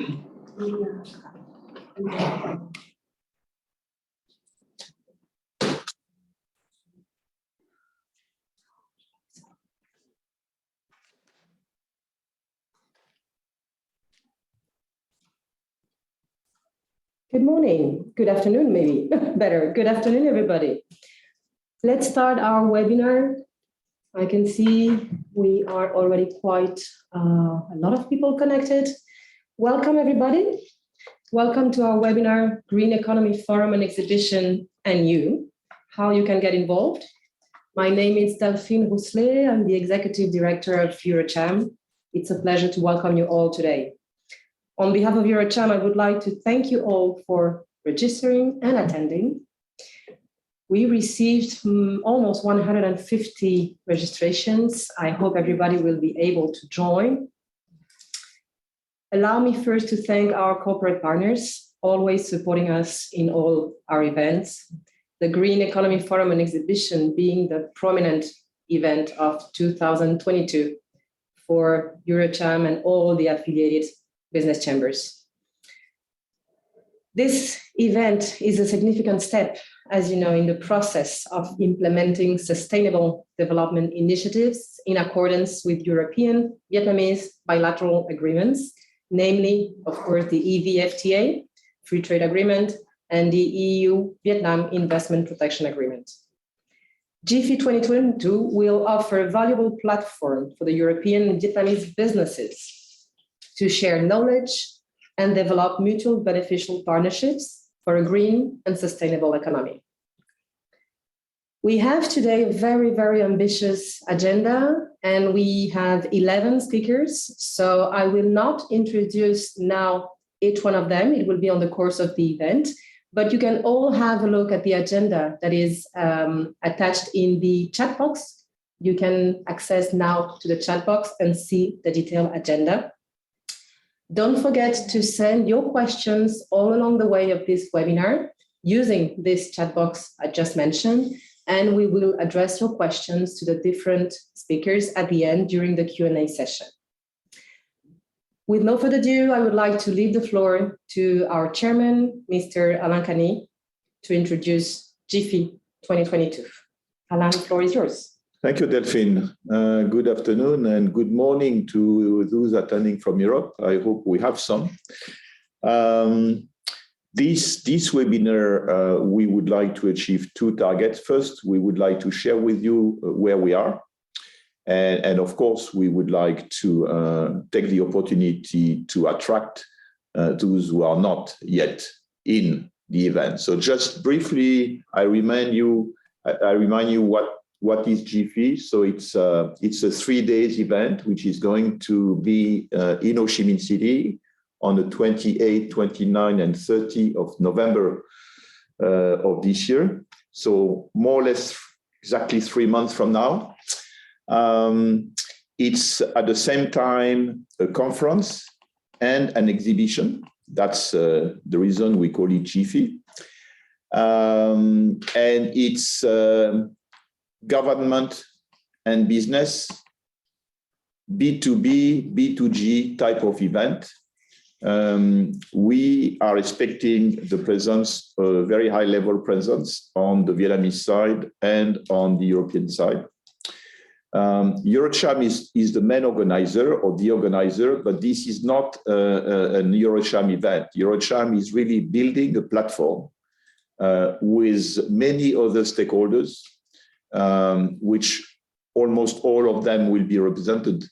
Good morning, good afternoon, maybe better. Good afternoon, everybody. Let's start our webinar. I can see we are already quite a lot of people connected. Welcome, everybody. Welcome to our webinar, Green Economy Forum and Exhibition and You, how you can get involved. My name is Delphine Rousselet. I'm the Executive Director of EuroCham. It's a pleasure to welcome you all today. On behalf of EuroCham, I would like to thank you all for registering and attending. We received almost 150 registrations. I hope everybody will be able to join. Allow me first to thank our corporate partners, always supporting us in all our events. The Green Economy Forum and Exhibition being the prominent event of 2022 for EuroCham and all the affiliated business chambers. This event is a significant step, as you know, in the process of implementing sustainable development initiatives in accordance with European Vietnamese bilateral agreements, namely, of course, the EVFTA, Free Trade Agreement, and the EU-Vietnam Investment Protection Agreement. GEFE 2022 will offer a valuable platform for the European and Vietnamese businesses to share knowledge and develop mutual beneficial partnerships for a green and sustainable economy. We have today a very, very ambitious agenda, and we have 11 speakers. So I will not introduce now each one of them. It will be on the course of the event, but you can all have a look at the agenda that is attached in the chat box. You can access now to the chat box and see the detailed agenda. Don't forget to send your questions all along the way of this webinar using this chat box I just mentioned, and we will address your questions to the different speakers at the end during the Q&A session. With no further ado, I would like to leave the floor to our chairman, Mr. Alain Cany, to introduce GEFE 2022. Alain, the floor is yours. Thank you, Delphine. Good afternoon and good morning to those attending from Europe. I hope we have some. This webinar, we would like to achieve two targets. First, we would like to share with you where we are. And of course, we would like to take the opportunity to attract those who are not yet in the event. So just briefly, I remind you what is GEFE. So it's a 3 days event, which is going to be in Ho Chi Minh City on the 28th, 29th, and 30th of November of this year. So more or less exactly 3 months from now. It's at the same time a conference and an exhibition. That's the reason we call it GEFE. And it's government and business, B2B, B2G type of event. We are expecting the presence, a very high level presence on the Vietnamese side and on the European side. EuroCham is the main organizer or the organizer, but this is not an EuroCham event. EuroCham is really building a platform with many other stakeholders, which almost all of them will be represented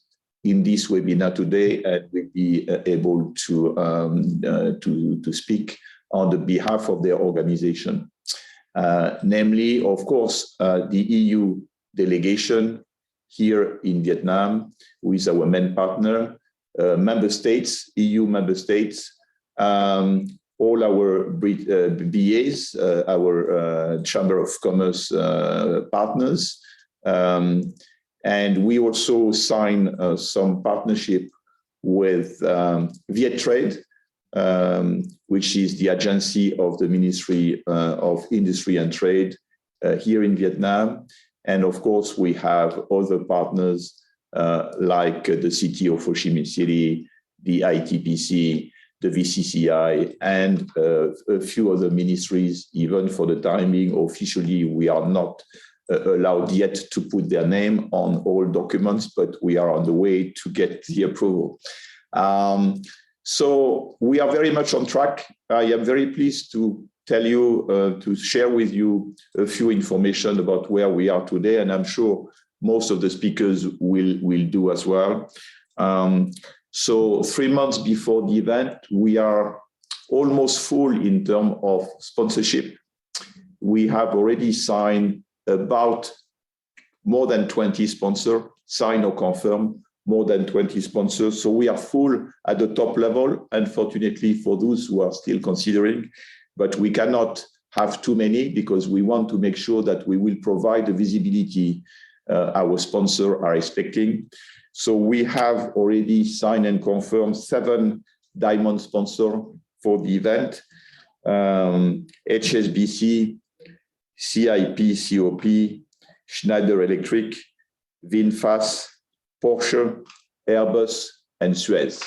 in this webinar today and will be able to speak on the behalf of their organization. Namely, of course, the EU delegation here in Vietnam, who is our main partner, member states, EU member states, all our BAs, our Chamber of Commerce partners. And we also sign some partnership with Viettrade, which is the agency of the Ministry of Industry and Trade here in Vietnam. And of course, we have other partners like the city of Ho Chi Minh City, the ITPC, the VCCI, and a few other ministries. Even for the time being, officially, we are not allowed yet to put their name on all documents, but we are on the way to get the approval. So we are very much on track. I am very pleased to tell you, to share with you a few information about where we are today, and I'm sure most of the speakers will do as well. So 3 months before the event, we are almost full in terms of sponsorship. We have already signed about more than 20 sponsors, signed or confirmed, more than 20 sponsors. So we are full at the top level, unfortunately, for those who are still considering, but we cannot have too many because we want to make sure that we will provide the visibility our sponsors are expecting. So we have already signed and confirmed 7 diamond sponsors for the event. HSBC, CIP, COP, Schneider Electric, VinFast, Porsche, Airbus, and Suez.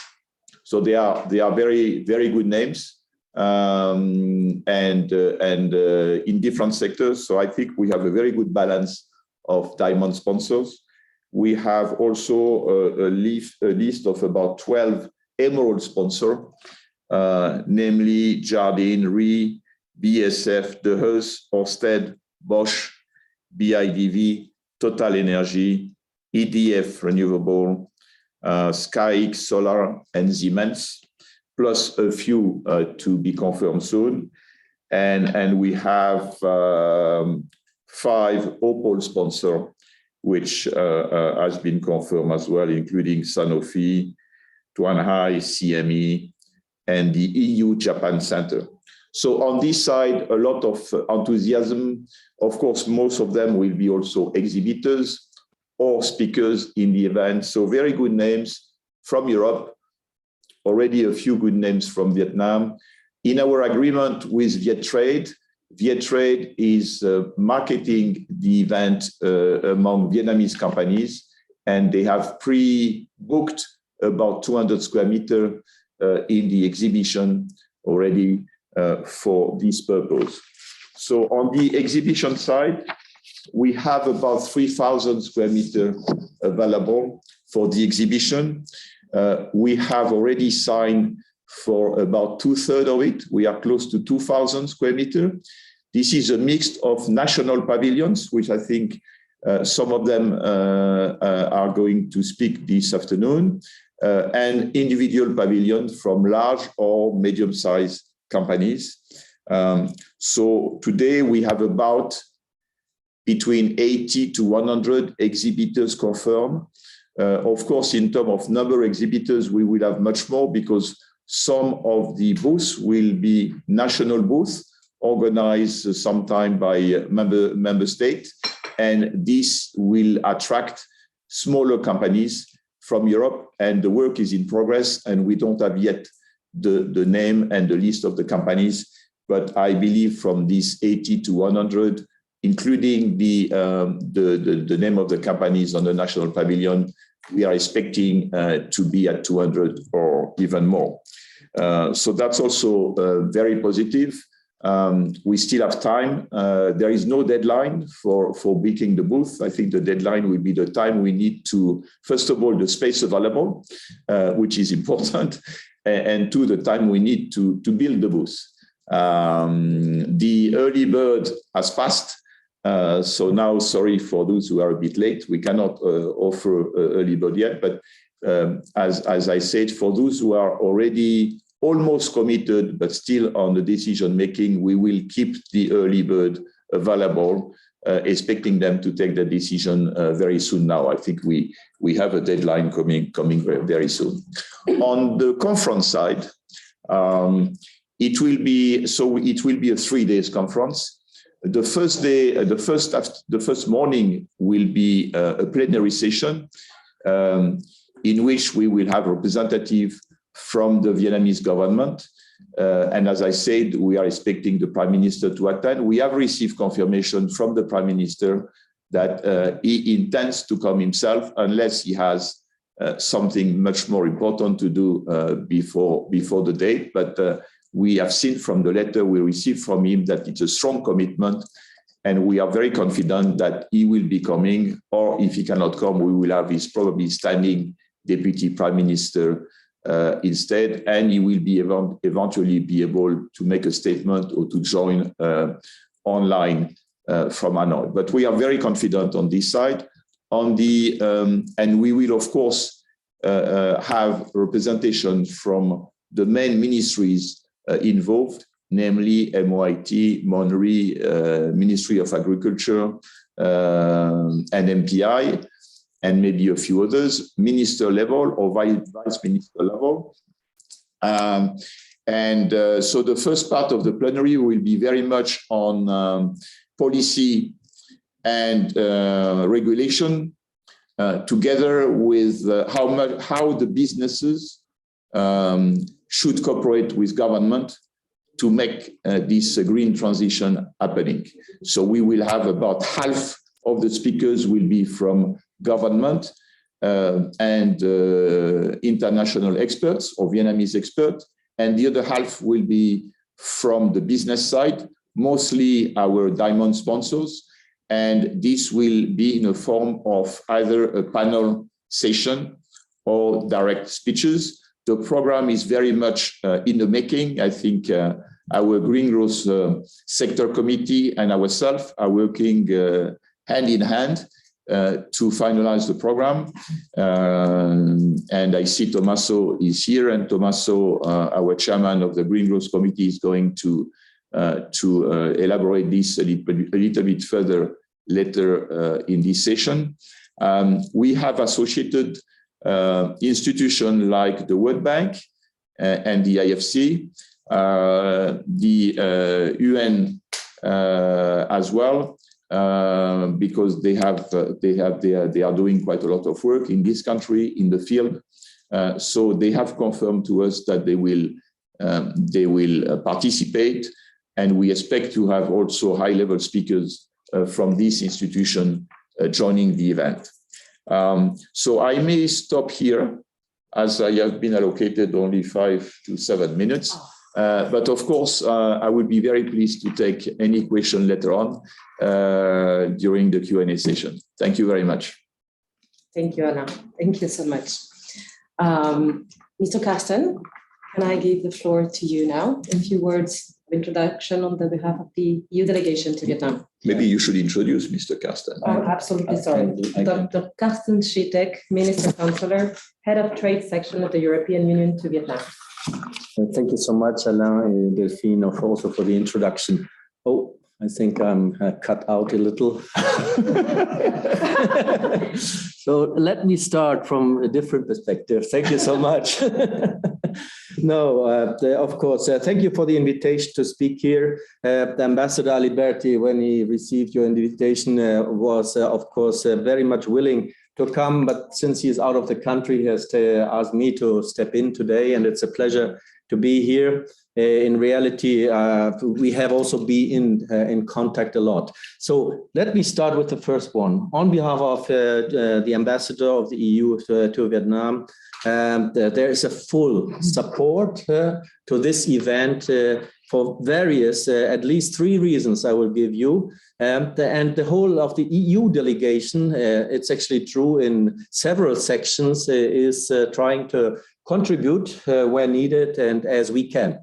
So they are very, very good names and in different sectors. So I think we have a very good balance of diamond sponsors. We have also a list of about 12 emerald sponsors, namely Jardine, RE, BSF, De Heus, Ørsted, Bosch, BIDV, Total Energy, EDF Renewable, SkyX Solar, and Siemens, plus a few to be confirmed soon. And we have 5 Opal sponsors, which has been confirmed as well, including Sanofi, Tuanhai, CME, and the EU-Japan Center. So on this side, a lot of enthusiasm. Of course, most of them will be also exhibitors or speakers in the event. So very good names from Europe, already a few good names from Vietnam. In our agreement with Viettrade, Viettrade is marketing the event among Vietnamese companies, and they have pre-booked about 200 square meters in the exhibition already for this purpose. So on the exhibition side, we have about 3,000 square meters available for the exhibition. We have already signed for about 2/3 of it. We are close to 2,000 square meters. This is a mix of national pavilions, which I think some of them are going to speak this afternoon, and individual pavilions from large or medium-sized companies. So today we have about between 80 to 100 exhibitors confirmed. Of course, in terms of number of exhibitors, we will have much more because some of the booths will be national booths organized sometime by member state, and this will attract smaller companies from Europe, and the work is in progress, and we don't have yet the name and the list of the companies, but I believe from these 80 to 100, including the name of the companies on the national pavilion, we are expecting to be at 200 or even more. So that's also very positive. We still have time. There is no deadline for booking the booth. I think the deadline will be the time we need to, first of all, the space available, which is important, and two, the time we need to build the booth. The early bird has passed. So now, sorry for those who are a bit late, we cannot offer early bird yet, but as I said, for those who are already almost committed, but still on the decision making, we will keep the early bird available, expecting them to take the decision very soon now. I think we have a deadline coming very, very soon. On the conference side, it will be a 3 days conference. The first day, the first morning will be a plenary session in which we will have representative from the Vietnamese government. And as I said, we are expecting the Prime Minister to attend. We have received confirmation from the Prime Minister that he intends to come himself unless he has something much more important to do before the date. But we have seen from the letter we received from him that it's a strong commitment, and we are very confident that he will be coming, or if he cannot come, we will have his probably standing Deputy Prime Minister instead, and he will be eventually be able to make a statement or to join online from Hanoi. But we are very confident on this side. On the and we will of course have representation from the main ministries involved, namely MOIT, MONRI, Ministry of Agriculture, and MPI, and maybe a few others, minister level or vice minister level. So the first part of the plenary will be very much on policy and regulation, together with how the businesses should cooperate with government to make this green transition happening. So we will have about half of the speakers will be from government and international experts or Vietnamese experts, and the other half will be from the business side, mostly our diamond sponsors, and this will be in a form of either a panel session or direct speeches. The program is very much in the making. I think our Green Growth Sector Committee and ourselves are working hand in hand to finalize the program. And I see Tommaso is here, and Tommaso, our chairman of the Green Growth Committee, is going to elaborate this a little bit further later in this session. We have associated institutions like the World Bank and the IFC, the UN as well, because they are doing quite a lot of work in this country in the field. So they have confirmed to us that they will participate, and we expect to have also high-level speakers from this institution joining the event. So I may stop here, as I have been allocated only 5 to 7 minutes. But of course, I would be very pleased to take any question later on during the Q&A session. Thank you very much. Thank you, Alain. Thank you so much. Mr. Carsten, can I give the floor to you now? A few words of introduction on the behalf of the EU delegation to Vietnam. Maybe you should introduce Mr. Carsten. Oh, absolutely, sorry. Dr. Carsten Schitek, Minister Counselor, Head of Trade Section of the European Union to Vietnam. Thank you so much, Alain and Delphine, also for the introduction. Oh, I think I'm cut out a little. So let me start from a different perspective. Thank you so much. Of course, thank you for the invitation to speak here. The Ambassador Aliberti, when he received your invitation, was, of course, very much willing to come, but since he is out of the country, he has asked me to step in today, and it's a pleasure to be here. In reality, we have also been in contact a lot. So let me start with the first one. On behalf of the ambassador of the EU to Vietnam, there is a full support to this event for various, at least 3 reasons I will give you. And the whole of the EU delegation, it's actually true in several sections, is trying to contribute where needed and as we can.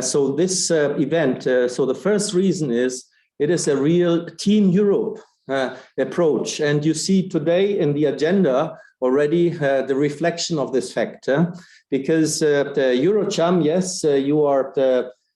So this event, so the first reason is it is a real Team Europe approach. And you see today in the agenda already the reflection of this factor, because the EuroCham, yes, you are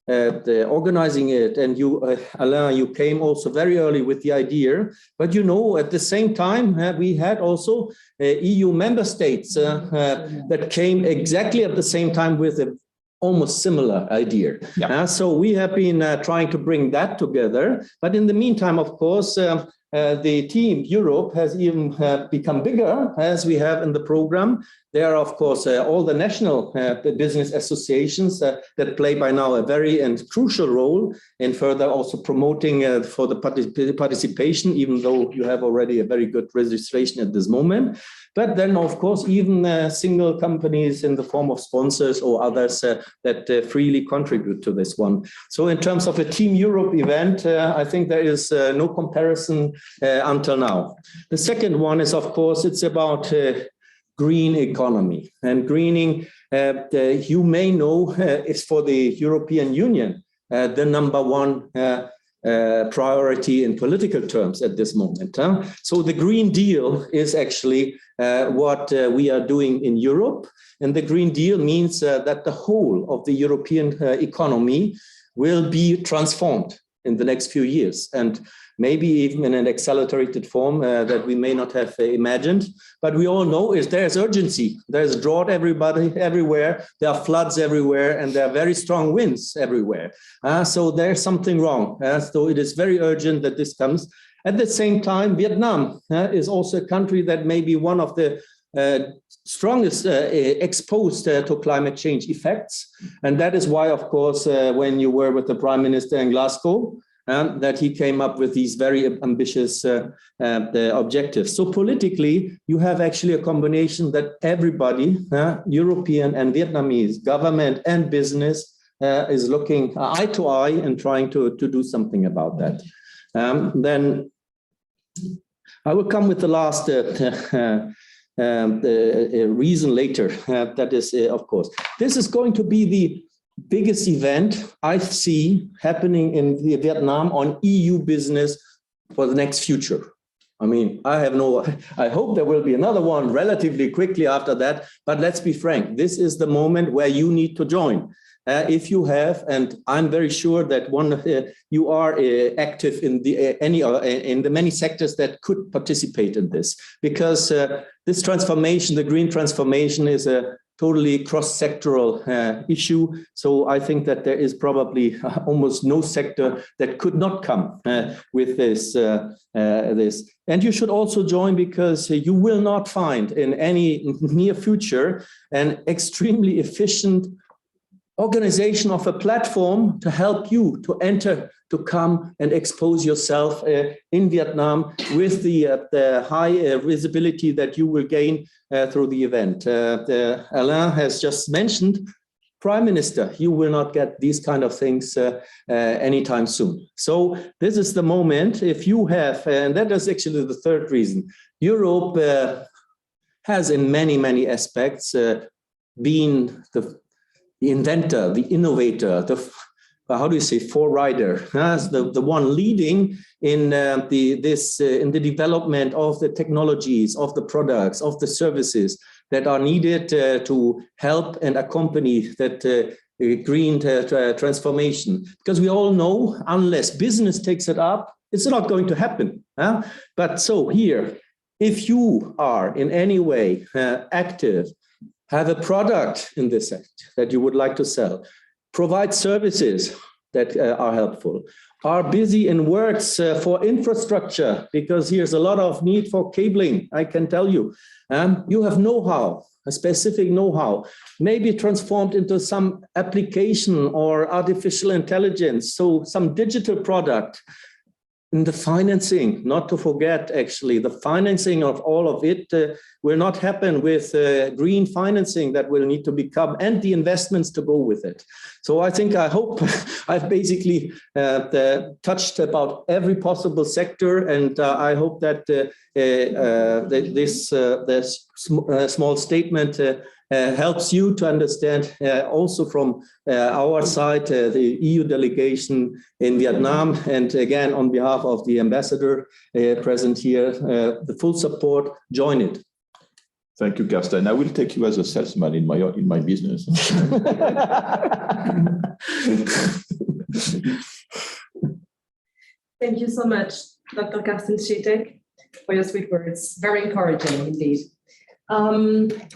organizing it, and you, Alain, you came also very early with the idea, but you know, at the same time, we had also EU member states that came exactly at the same time with a almost similar idea. Yeah. So we have been trying to bring that together, but in the meantime, of course, the Team Europe has even become bigger, as we have in the program. there are, of course, all the national business associations that play by now a very and crucial role in further also promoting for the participation, even though you have already a very good registration at this moment. But then, of course, even single companies in the form of sponsors or others that freely contribute to this one. So in terms of a Team Europe event, I think there is no comparison until now. The second one is, of course, it's about green economy. And greening, you may know, is for the European Union the #1 priority in political terms at this moment. So the Green Deal is actually what we are doing in Europe. And the Green Deal means that the whole of the European economy will be transformed in the next few years, and maybe even in an accelerated form that we may not have imagined. But we all know there's urgency. There's drought everywhere. There are floods everywhere, and there are very strong winds everywhere. So there's something wrong. So it is very urgent that this comes. At the same time, Vietnam is also a country that may be one of the strongest exposed to climate change effects. And that is why, of course, when you were with the Prime Minister in Glasgow, that he came up with these very ambitious objectives. So politically, you have actually a combination that everybody, European and Vietnamese government and business, is looking eye to eye and trying to do something about that. Then I will come with the last reason later. That is, of course, this is going to be the biggest event I see happening in Vietnam on EU business for the next future. I mean, I hope there will be another one relatively quickly after that, but let's be frank, this is the moment where you need to join. If you have, and I'm very sure that you are active in the many sectors that could participate in this, because this transformation, the green transformation, is a totally cross-sectoral issue. So I think that there is probably almost no sector that could not come with this. And you should also join, because you will not find in any near future an extremely efficient organization of a platform to help you to enter, to come and expose yourself in Vietnam with the high visibility that you will gain through the event. Alain has just mentioned, Prime Minister, you will not get these kind of things anytime soon. So this is the moment. If you have, and that is actually the third reason, Europe has in many, many aspects been the inventor, the innovator, how do you say, forerider, as the one leading in the development of the technologies, of the products, of the services that are needed to help and accompany that green transformation. Because we all know, unless business takes it up, it's not going to happen. But so here, if you are in any way active, have a product in this sector that you would like to sell, provide services that are helpful, are busy in works for infrastructure, because here's a lot of need for cabling, I can tell you. You have know-how, a specific know-how, maybe transformed into some application or artificial intelligence, so some digital product. In the financing, not to forget, actually, the financing of all of it will not happen with green financing that will need to become, and the investments to go with it. So I hope I've basically touched about every possible sector, and I hope that this small statement helps you to understand also from our side, the EU delegation in Vietnam, and again, on behalf of the ambassador present here, the full support, join it. Thank you, Carsten. I will take you as a salesman in my business. Thank you so much, Dr. Carsten Schitek, for your sweet words. Very encouraging indeed.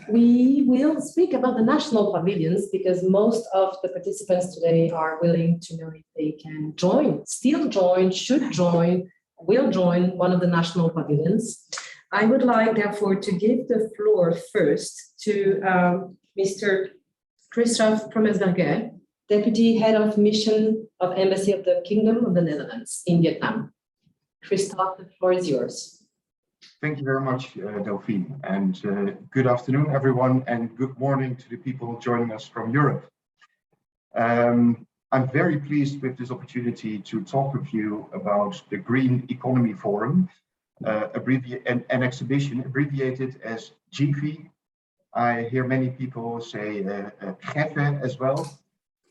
We will speak about the national pavilions, because most of the participants today are willing to know if they can join, still join, should join, will join one of the national pavilions. I would like, therefore, to give the floor first to Mr. Christophe Promesberger, Deputy Head of Mission of Embassy of the Kingdom of the Netherlands in Vietnam. Christophe, the floor is yours. Thank you very much, Delphine, and good afternoon, everyone, and good morning to the people joining us from Europe. I'm very pleased with this opportunity to talk with you about the Green Economy Forum, an exhibition abbreviated as GEFE. I hear many people say GEFE as well,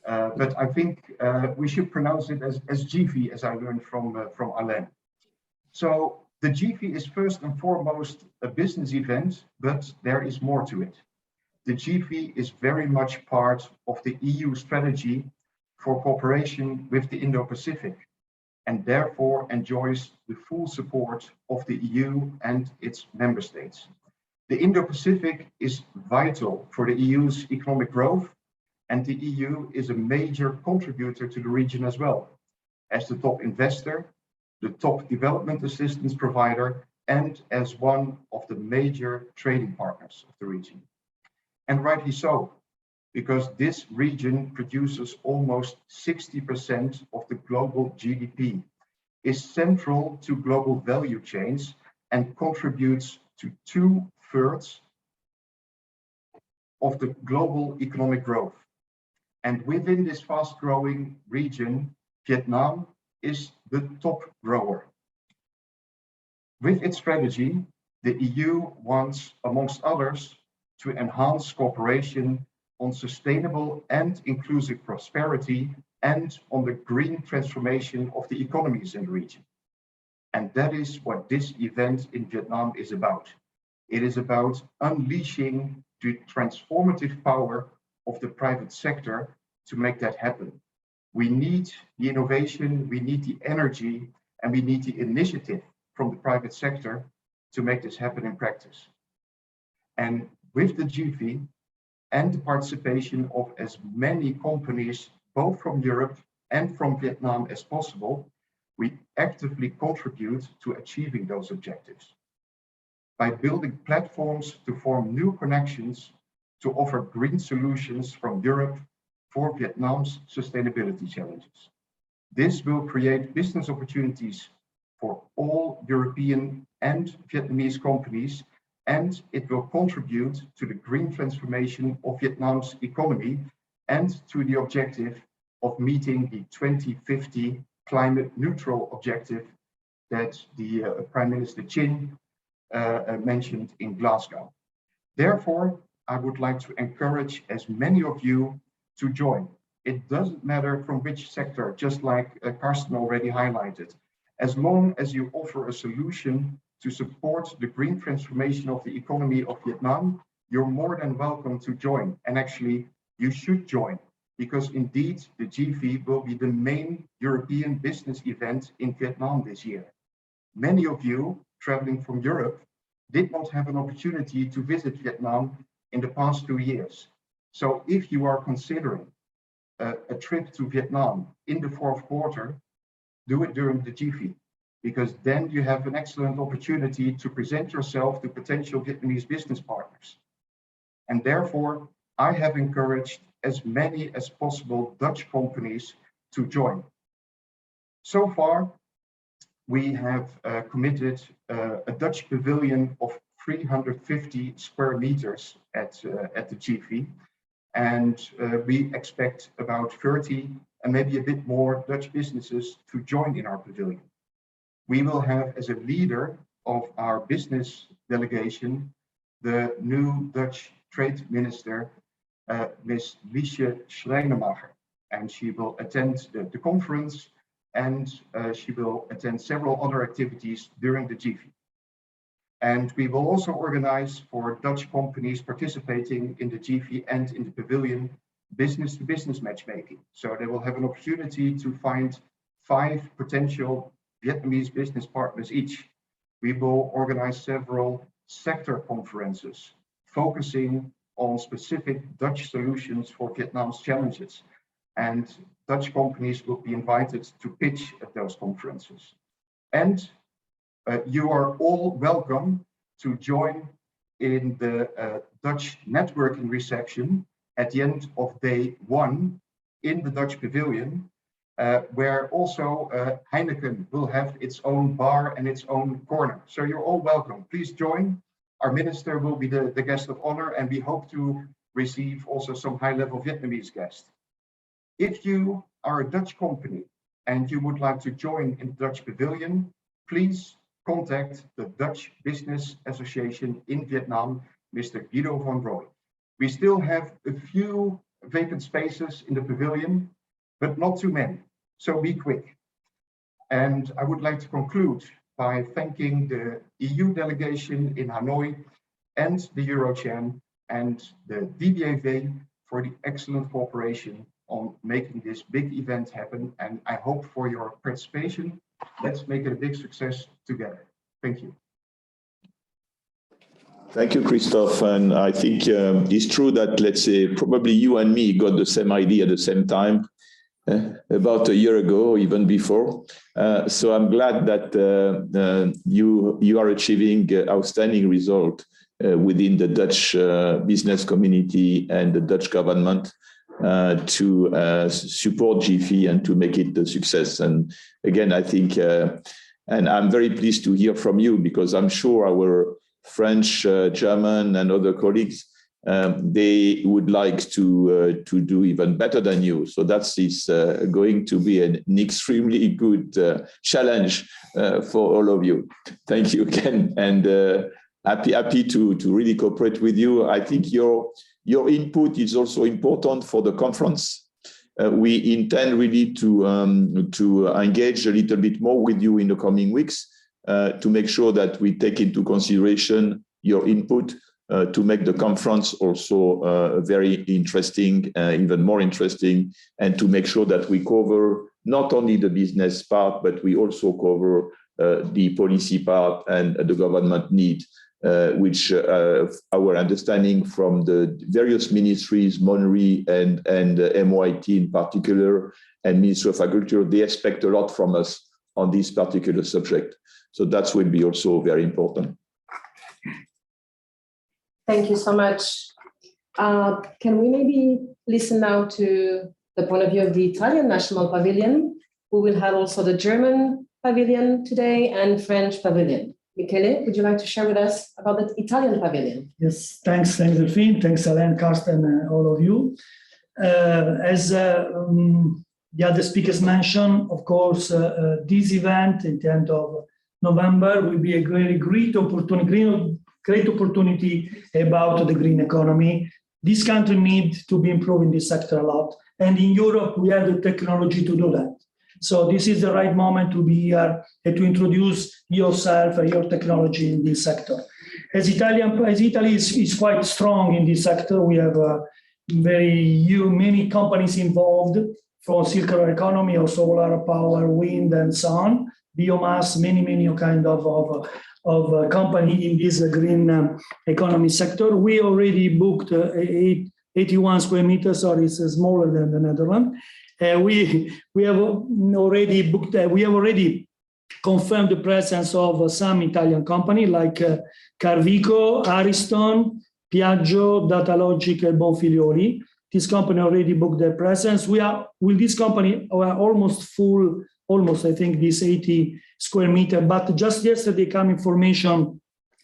but I think we should pronounce it as GEFE, as I learned from Alain. So the GEFE is first and foremost a business event, but there is more to it. The GEFE is very much part of the EU strategy for cooperation with the Indo-Pacific, and therefore enjoys the full support of the EU and its member states. The Indo-Pacific is vital for the EU's economic growth, and the EU is a major contributor to the region as well, as the top investor, the top development assistance provider, and as one of the major trading partners of the region. And rightly so, because this region produces almost 60% of the global GDP, is central to global value chains, and contributes to 2/3 of the global economic growth. And within this fast-growing region, Vietnam is the top grower. With its strategy, the EU wants, amongst others, to enhance cooperation on sustainable and inclusive prosperity and on the green transformation of the economies in the region. And that is what this event in Vietnam is about. It is about unleashing the transformative power of the private sector to make that happen. We need the innovation, we need the energy, and we need the initiative from the private sector to make this happen in practice. And with the GEFE and the participation of as many companies, both from Europe and from Vietnam as possible, we actively contribute to achieving those objectives by building platforms to form new connections to offer green solutions from Europe for Vietnam's sustainability challenges. This will create business opportunities for all European and Vietnamese companies, and it will contribute to the green transformation of Vietnam's economy and to the objective of meeting the 2050 climate neutral objective that the Prime Minister Chin mentioned in Glasgow. Therefore, I would like to encourage as many of you to join. It doesn't matter from which sector, just like Karsten already highlighted. As long as you offer a solution to support the green transformation of the economy of Vietnam, you're more than welcome to join. And actually, you should join, because indeed, the GEFE will be the main European business event in Vietnam this year. Many of you traveling from Europe did not have an opportunity to visit Vietnam in the past 2 years. So if you are considering a trip to Vietnam in the 4th quarter, do it during the GEFE, because then you have an excellent opportunity to present yourself to potential Vietnamese business partners. And therefore, I have encouraged as many as possible Dutch companies to join. So far, we have committed a Dutch pavilion of 350 square meters at the GEFE, and we expect about 30 and maybe a bit more Dutch businesses to join in our pavilion. We will have as a leader of our business delegation the new Dutch Trade Minister, Ms. Liesje Schrijnemacher, and she will attend the conference, and she will attend several other activities during the GEFE. And we will also organize for Dutch companies participating in the GEFE and in the pavilion business-to-business matchmaking. So they will have an opportunity to find 5 potential Vietnamese business partners each. We will organize several sector conferences focusing on specific Dutch solutions for Vietnam's challenges. And Dutch companies will be invited to pitch at those conferences. And you are all welcome to join in the Dutch networking reception at the end of day 1 in the Dutch Pavilion, where also Heineken will have its own bar and its own corner. So you're all welcome. Please join. Our minister will be the guest of honor, and we hope to receive also some high-level Vietnamese guests. If you are a Dutch company and you would like to join in the Dutch Pavilion, please contact the Dutch Business Association in Vietnam, Mr. Guido van Rooij. We still have a few vacant spaces in the pavilion, but not too many, so be quick. And I would like to conclude by thanking the EU delegation in Hanoi and the EuroCham and the DBAV for the excellent cooperation on making this big event happen. And I hope for your participation. Let's make it a big success together. Thank you. Thank you, Christophe. And I think it's true that, let's say, probably you and me got the same idea at the same time, about a year ago, or even before. So I'm glad that you are achieving outstanding result within the Dutch business community and the Dutch government to support GEFE and to make it a success. And again, I think, and I'm very pleased to hear from you, because I'm sure our French, German, and other colleagues, they would like to do even better than you. So that's going to be an extremely good challenge for all of you. Thank you again, and happy to really cooperate with you. I think your input is also important for the conference. We intend really to engage a little bit more with you in the coming weeks to make sure that we take into consideration your input to make the conference also very interesting, even more interesting, and to make sure that we cover not only the business part, but we also cover the policy part and the government need, which our understanding from the various ministries, MONRI and MYT in particular, and Ministry of Agriculture, they expect a lot from us on this particular subject. So that will be also very important. Thank you so much. Can we maybe listen now to the point of view of the Italian National Pavilion? We will have also the German Pavilion today and French Pavilion. Michele, would you like to share with us about the Italian Pavilion? Yes, thanks Delphine, thanks Alain, Carsten, and all of you. As the other speakers mentioned, of course, this event in the end of November will be a great opportunity about the green economy. This country needs to be improving this sector a lot. And in Europe, we have the technology to do that. So this is the right moment to be here and to introduce yourself and your technology in this sector. As Italy is quite strong in this sector, we have many companies involved, from circular economy or solar power, wind, and so on, biomass, many kind of company in this green economy sector. We already booked 81 square meters, so it's smaller than the Netherlands. We have already booked. We have already confirmed the presence of some Italian company like Carvico, Ariston, Piaggio, Datalogic, and Bonfilioli. This company already booked their presence. We are with this company. We are almost full. Almost, I think, this 80 square meter. But just yesterday came information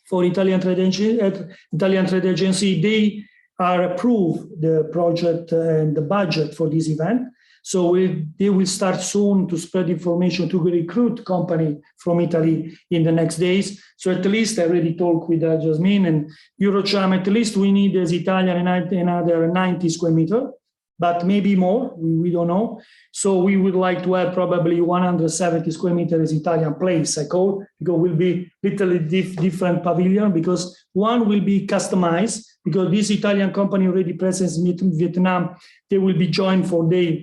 for Italian trade agency. They are approved the project and the budget for this event. So they will start soon to spread information to recruit company from Italy in the next days. So at least I already talked with Jasmine and EuroCham. At least we need as Italian another 90 square meter. But maybe more, we don't know. So we would like to have probably 170 square meters Italian place, I call, because it will be literally different pavilion, because one will be customized, because this Italian company already present in Vietnam, they will be joined for their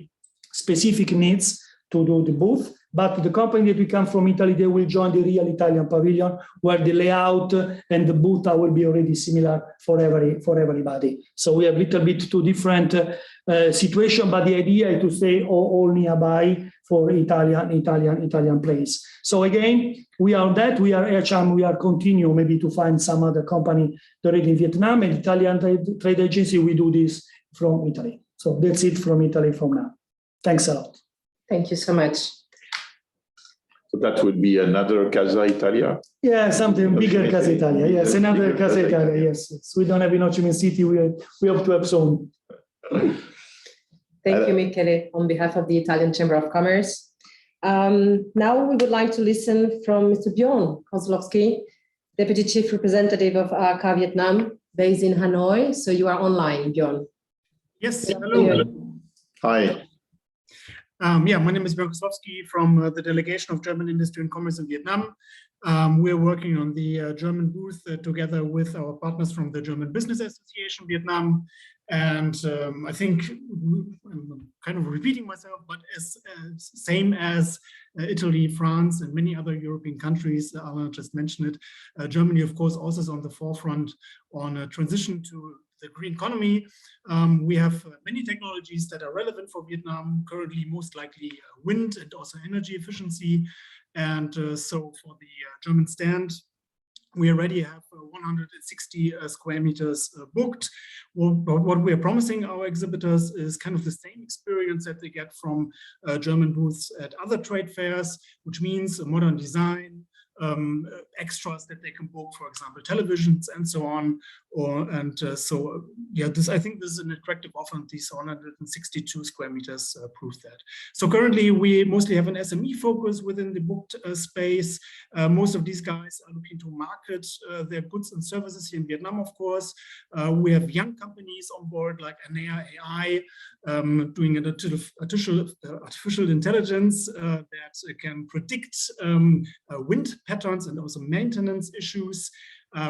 specific needs to do the booth. But the company that we come from Italy, they will join the real Italian pavilion, where the layout and the booth will be already similar for everybody. So we have a little bit two different situation, but the idea is to stay all nearby for Italian place. So again, we are that, we are EuroCham, we are continue maybe to find some other company already in Vietnam, and Italian trade agency, we do this from Italy. So that's it from Italy from now. Thanks a lot. Thank you so much. So that would be another Casa Italia? Yeah, something bigger Casa Italia. Yes, another Casa Italia. Yes, we don't have in Ho Chi Minh City. We hope to have soon. Thank you, Michele, on behalf of the Italian Chamber of Commerce. Now we would like to listen from Mr. Bjorn Kozlowski, Deputy Chief Representative of ACA Vietnam, based in Hanoi. So you are online, Bjorn. Yes, hello. Hi. Yeah, my name is Björn Kozlowski from the Delegation of German Industry and Commerce in Vietnam. We're working on the German booth together with our partners from the German Business Association Vietnam. And I think I'm kind of repeating myself, but as same as Italy, France, and many other European countries, I'll just mention it. Germany, of course, also is on the forefront on a transition to the green economy. We have many technologies that are relevant for Vietnam, currently most likely wind and also energy efficiency. And so for the German stand, we already have 160 square meters booked. What we are promising our exhibitors is kind of the same experience that they get from German booths at other trade fairs, which means modern design, extras that they can book, for example, televisions and so on. So yeah, I think this is an attractive offer, and these 162 square meters prove that. So currently we mostly have an SME focus within the booked space. Most of these guys are looking to market their goods and services here in Vietnam, of course. We have young companies on board like Anea AI, doing an artificial intelligence that can predict wind patterns and also maintenance issues.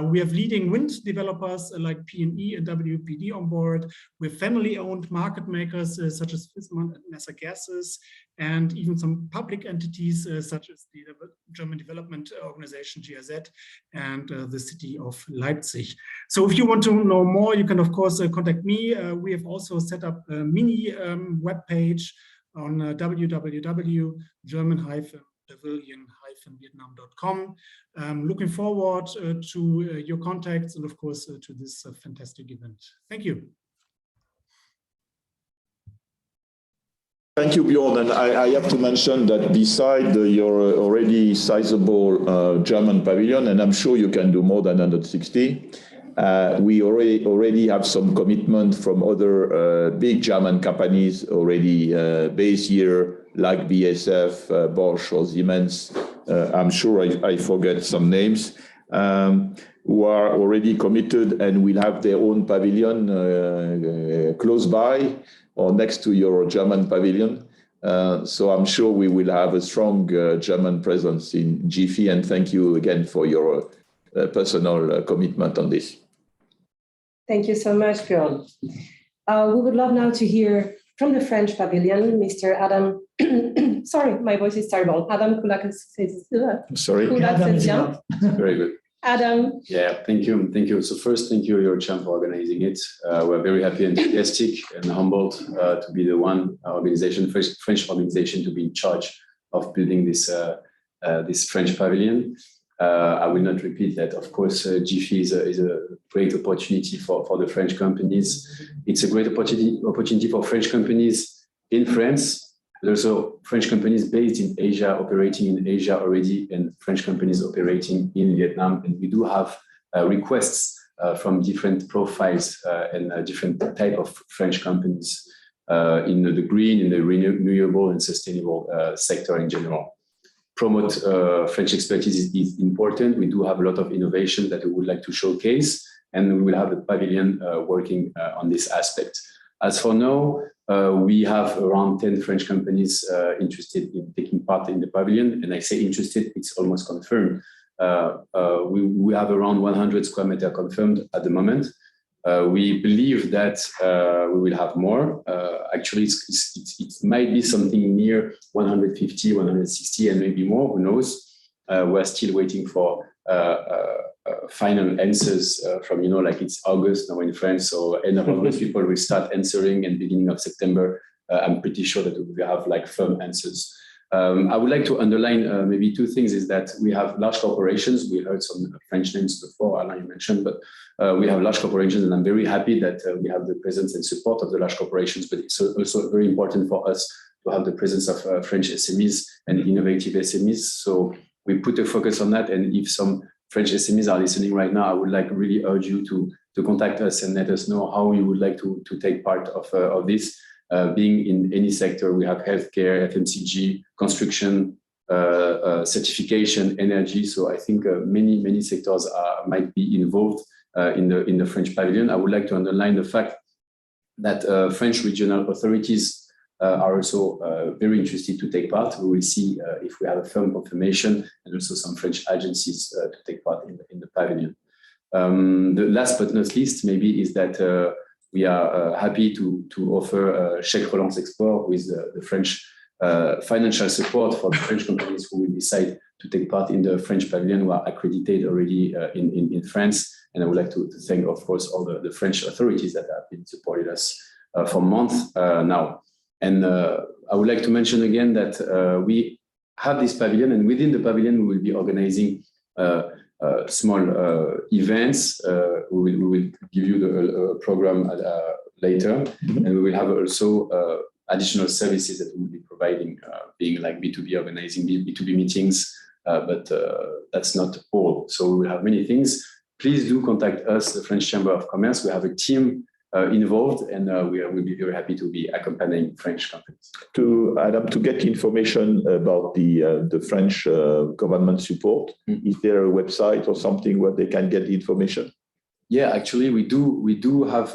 We have leading wind developers like P&E and WPD on board. We have family-owned market makers such as Fissmann and Nasser Gases, and even some public entities such as the German Development Organization GIZ and the city of Leipzig. So if you want to know more, you can of course contact me. We have also set up a mini web page on www.german-pavilion-vietnam.com. Looking forward to your contacts and of course to this fantastic event. Thank you. Thank you, Bjorn. And I have to mention that beside your already sizable German pavilion, and I'm sure you can do more than 160, we already have some commitment from other big German companies already based here, like BASF, Bosch, or Siemens. I'm sure I forget some names, who are already committed and will have their own pavilion close by or next to your German pavilion. So I'm sure we will have a strong German presence in GEFE, and thank you again for your personal commitment on this. Thank you so much, Bjorn. We would love now to hear from the French pavilion, Mr. Adam, sorry, my voice is terrible. Adam Koulak-Sezien. Sorry. Very good. Adam. Yeah, thank you. Thank you. So first, thank you, EuroCham, for organizing it. We're very happy and enthusiastic and humbled to be the one organization, French organization, to be in charge of building this French pavilion. I will not repeat that. Of course, GEFE is a great opportunity for the French companies. It's a great opportunity for French companies in France, but also French companies based in Asia, operating in Asia already, and French companies operating in Vietnam. And we do have requests from different profiles and different type of French companies in the green, in the renewable and sustainable sector in general. Promote French expertise is important. We do have a lot of innovation that we would like to showcase, and we will have a pavilion working on this aspect. As for now, we have around 10 French companies interested in taking part in the pavilion. And I say interested, it's almost confirmed. We have around 100 square meters confirmed at the moment. We believe that we will have more. Actually, it might be something near 150, 160, and maybe more, who knows? We're still waiting for final answers from, like it's August now in France, so end of August, people will start answering, and beginning of September, I'm pretty sure that we will have like firm answers. I would like to underline maybe two things, is that we have large corporations. We heard some French names before, Alain, you mentioned, but we have large corporations, and I'm very happy that we have the presence and support of the large corporations, but it's also very important for us to have the presence of French SMEs and innovative SMEs. So we put a focus on that, and if some French SMEs are listening right now, I would like really urge you to contact us and let us know how you would like to take part of this. Being in any sector, we have healthcare, FMCG, construction, certification, energy. So I think many sectors might be involved in the French pavilion. I would like to underline the fact that French regional authorities are also very interested to take part. We will see if we have a firm confirmation, and also some French agencies to take part in the pavilion. The last but not least, maybe, is that we are happy to offer Chèque Relance Export with the French financial support for the French companies who will decide to take part in the French pavilion, who are accredited already in France. And I would like to thank, of course, all the French authorities that have been supporting us for months now. And I would like to mention again that we have this pavilion, and within the pavilion, we will be organizing small events. We will give you the program later, and we will have also additional services that we will be providing, being like B2B organizing, B2B meetings, but that's not all. So we will have many things. Please do contact us, the French Chamber of Commerce. We have a team involved, and we will be very happy to be accompanying French companies. To Adam, to get information about the French government support, is there a website or something where they can get the information? Yeah, actually, we do have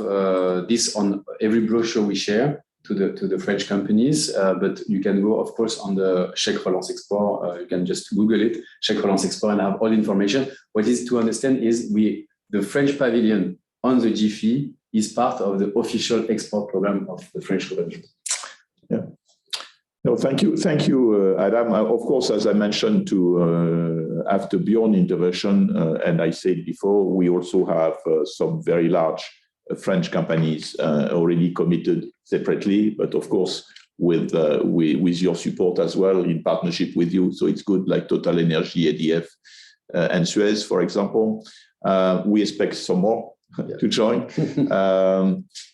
this on every brochure we share to the French companies, but you can go, of course, on the Chèque Relance Export. You can just Google it, Chèque Relance Export, and have all the information. What is to understand is the French pavilion on the GEFE is part of the official export program of the French government. Yeah. No, thank you, Adam. Of course, as I mentioned after Bjorn's intervention, and I said before, we also have some very large French companies already committed separately, but of course with your support as well, in partnership with you. So it's good, like Total Energy, EDF, and Suez, for example. We expect some more to join.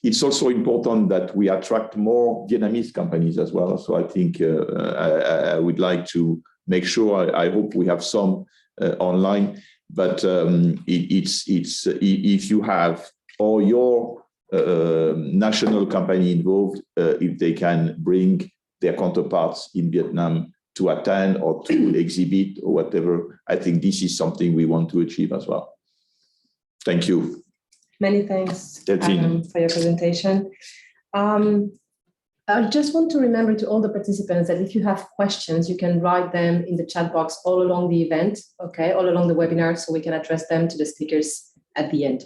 It's also important that we attract more Vietnamese companies as well. So I think I would like to make sure, I hope we have some online, but it's if you have all your national company involved, if they can bring their counterparts in Vietnam to attend or to exhibit or whatever, I think this is something we want to achieve as well. Thank you. Many thanks, Adam, for your presentation. I just want to remember to all the participants that if you have questions, you can write them in the chat box all along the event, okay, all along the webinar, so we can address them to the speakers at the end.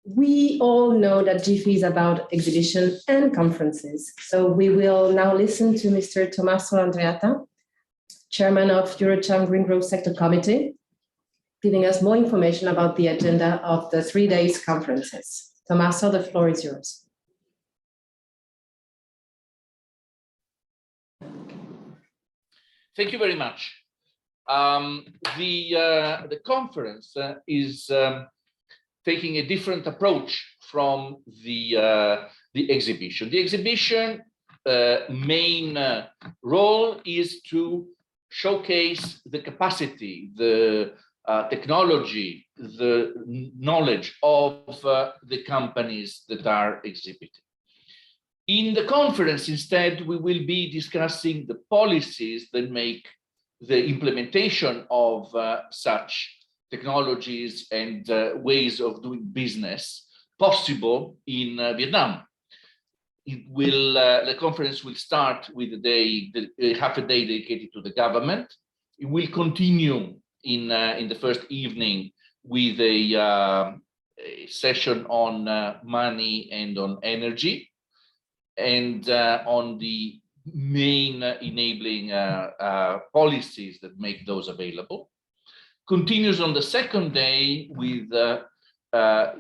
We all know that GEFE is about exhibition and conferences. So we will now listen to Mr. Tommaso Andreatta, Chairman of EuroCham Green Growth Sector Committee, giving us more information about the agenda of the 3 days conferences. Tommaso, the floor is yours. Thank you very much. The conference is taking a different approach from the exhibition. The exhibition main role is to showcase the capacity, the technology, the knowledge of the companies that are exhibiting. In the conference, instead, we will be discussing the policies that make the implementation of such technologies and ways of doing business possible in Vietnam. The conference will start with half a day dedicated to the government. It will continue in the first evening with a a session on money and on energy, and on the main enabling policies that make those available. Continues on the second day with the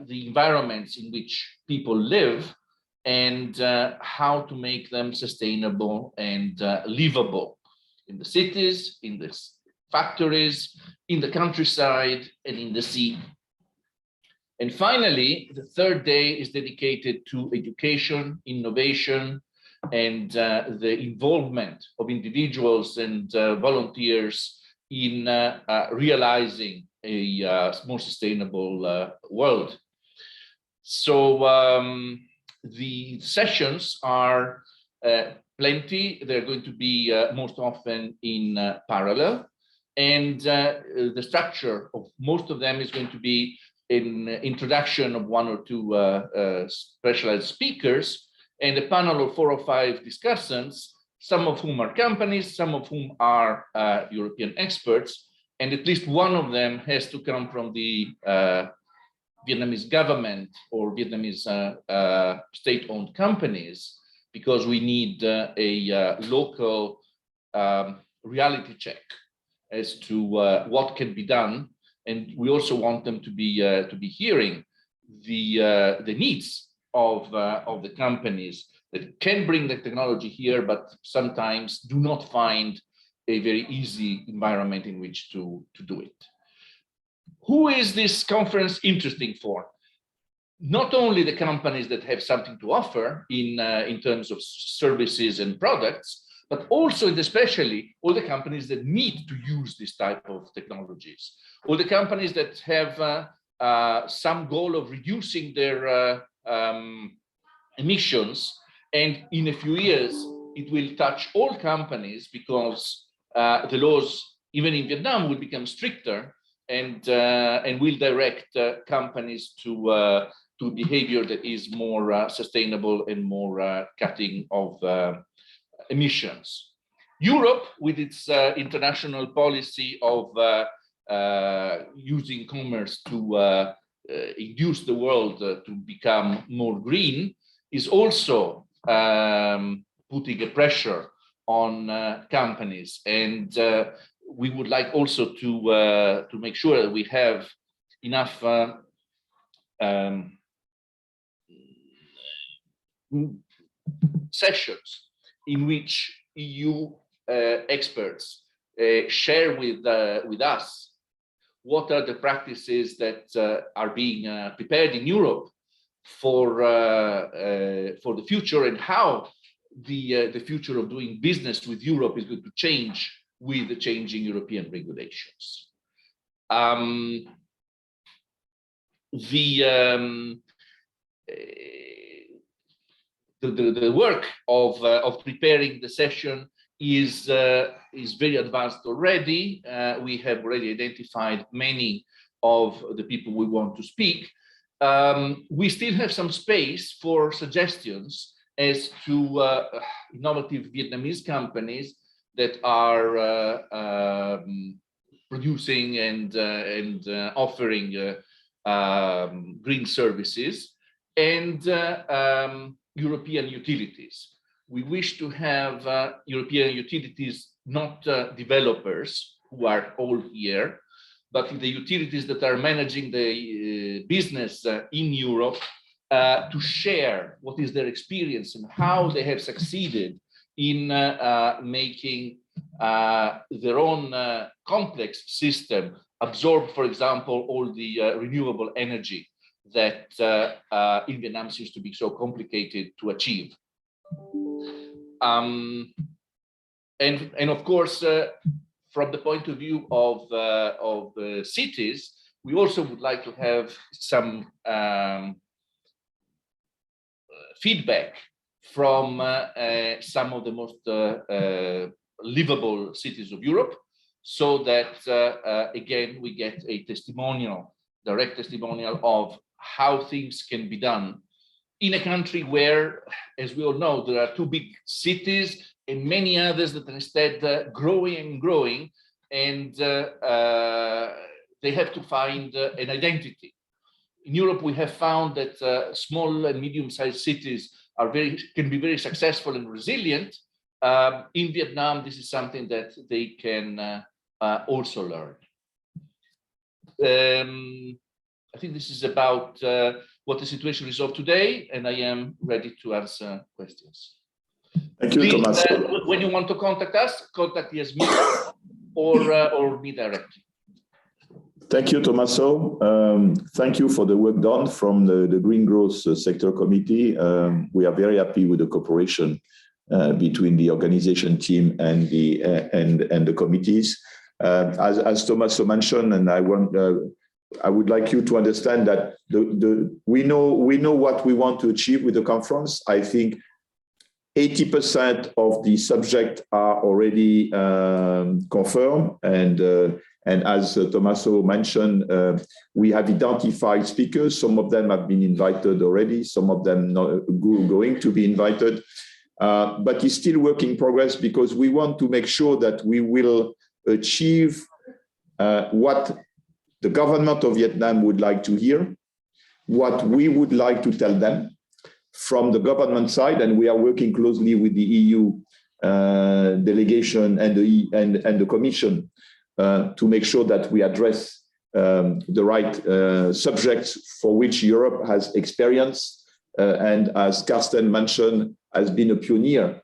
environments in which people live and how to make them sustainable and livable in the cities, in the factories, in the countryside, and in the sea. And finally, the third day is dedicated to education, innovation, and the involvement of individuals and volunteers in realizing a more sustainable world. So the sessions are plenty. They're going to be most often in parallel. And the structure of most of them is going to be an introduction of one or two specialized speakers and a panel of 4 or 5 discussants, some of whom are companies, some of whom are European experts, and at least one of them has to come from the Vietnamese government or Vietnamese state-owned companies, because we need a local reality check as to what can be done. And we also want them to be hearing the needs of the companies that can bring the technology here, but sometimes do not find a very easy environment in which to do it. Who is this conference interesting for? Not only the companies that have something to offer in terms of services and products, but also and especially all the companies that need to use this type of technologies, all the companies that have some goal of reducing their emissions, and in a few years it will touch all companies, because the laws, even in Vietnam, will become stricter and will direct companies to behavior that is more sustainable and more cutting of emissions. Europe, with its international policy of using commerce to induce the world to become more green, is also putting a pressure on companies. And we would like also to make sure that we have enough sessions in which EU experts share with us what are the practices that are being prepared in Europe for the future, and how the future of doing business with Europe is going to change with the changing European regulations. The work of preparing the session is very advanced already. We have already identified many of the people we want to speak. We still have some space for suggestions as to innovative Vietnamese companies that are producing and offering green services, and European utilities. We wish to have European utilities, not developers who are all here, but the utilities that are managing the business in Europe, to share what is their experience and how they have succeeded in making their own complex system absorb, for example, all the renewable energy that in Vietnam seems to be so complicated to achieve. And of course, from the point of view of cities, we also would like to have some feedback from some of the most livable cities of Europe, so that again we get a testimonial, direct testimonial of how things can be done in a country where, as we all know, there are 2 big cities and many others that are instead growing and growing, and they have to find an identity. in Europe, we have found that small and medium-sized cities can be very successful and resilient. In Vietnam, this is something that they can also learn. I think this is about what the situation is of today, and I am ready to answer questions. Thank you, Thomas. When you want to contact us, contact me or me directly. Thank you, Tommaso. Thank you for the work done from the Green Growth Sector Committee. We are very happy with the cooperation between the organization team and the committees. As Tommaso mentioned, and I would like you to understand that we know what we want to achieve with the conference. I think 80% of the subjects are already confirmed, and as Tommaso mentioned, we have identified speakers. Some of them have been invited already, some of them not going to be invited, but it's still work in progress because we want to make sure that we will achieve what the government of Vietnam would like to hear, what we would like to tell them from the government side, and we are working closely with the EU delegation and the Commission to make sure that we address the right subjects for which Europe has experience, and as Carsten mentioned, has been a pioneer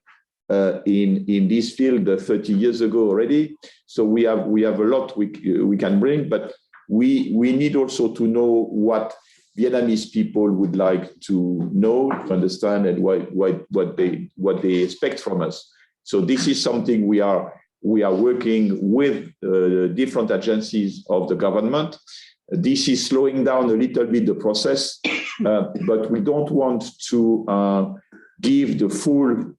in this field 30 years ago already. So we have a lot we can bring, but we need also to know what Vietnamese people would like to know, to understand, and what they expect from us. So this is something we are working with different agencies of the government. This is slowing down a little bit the process, but we don't want to give the full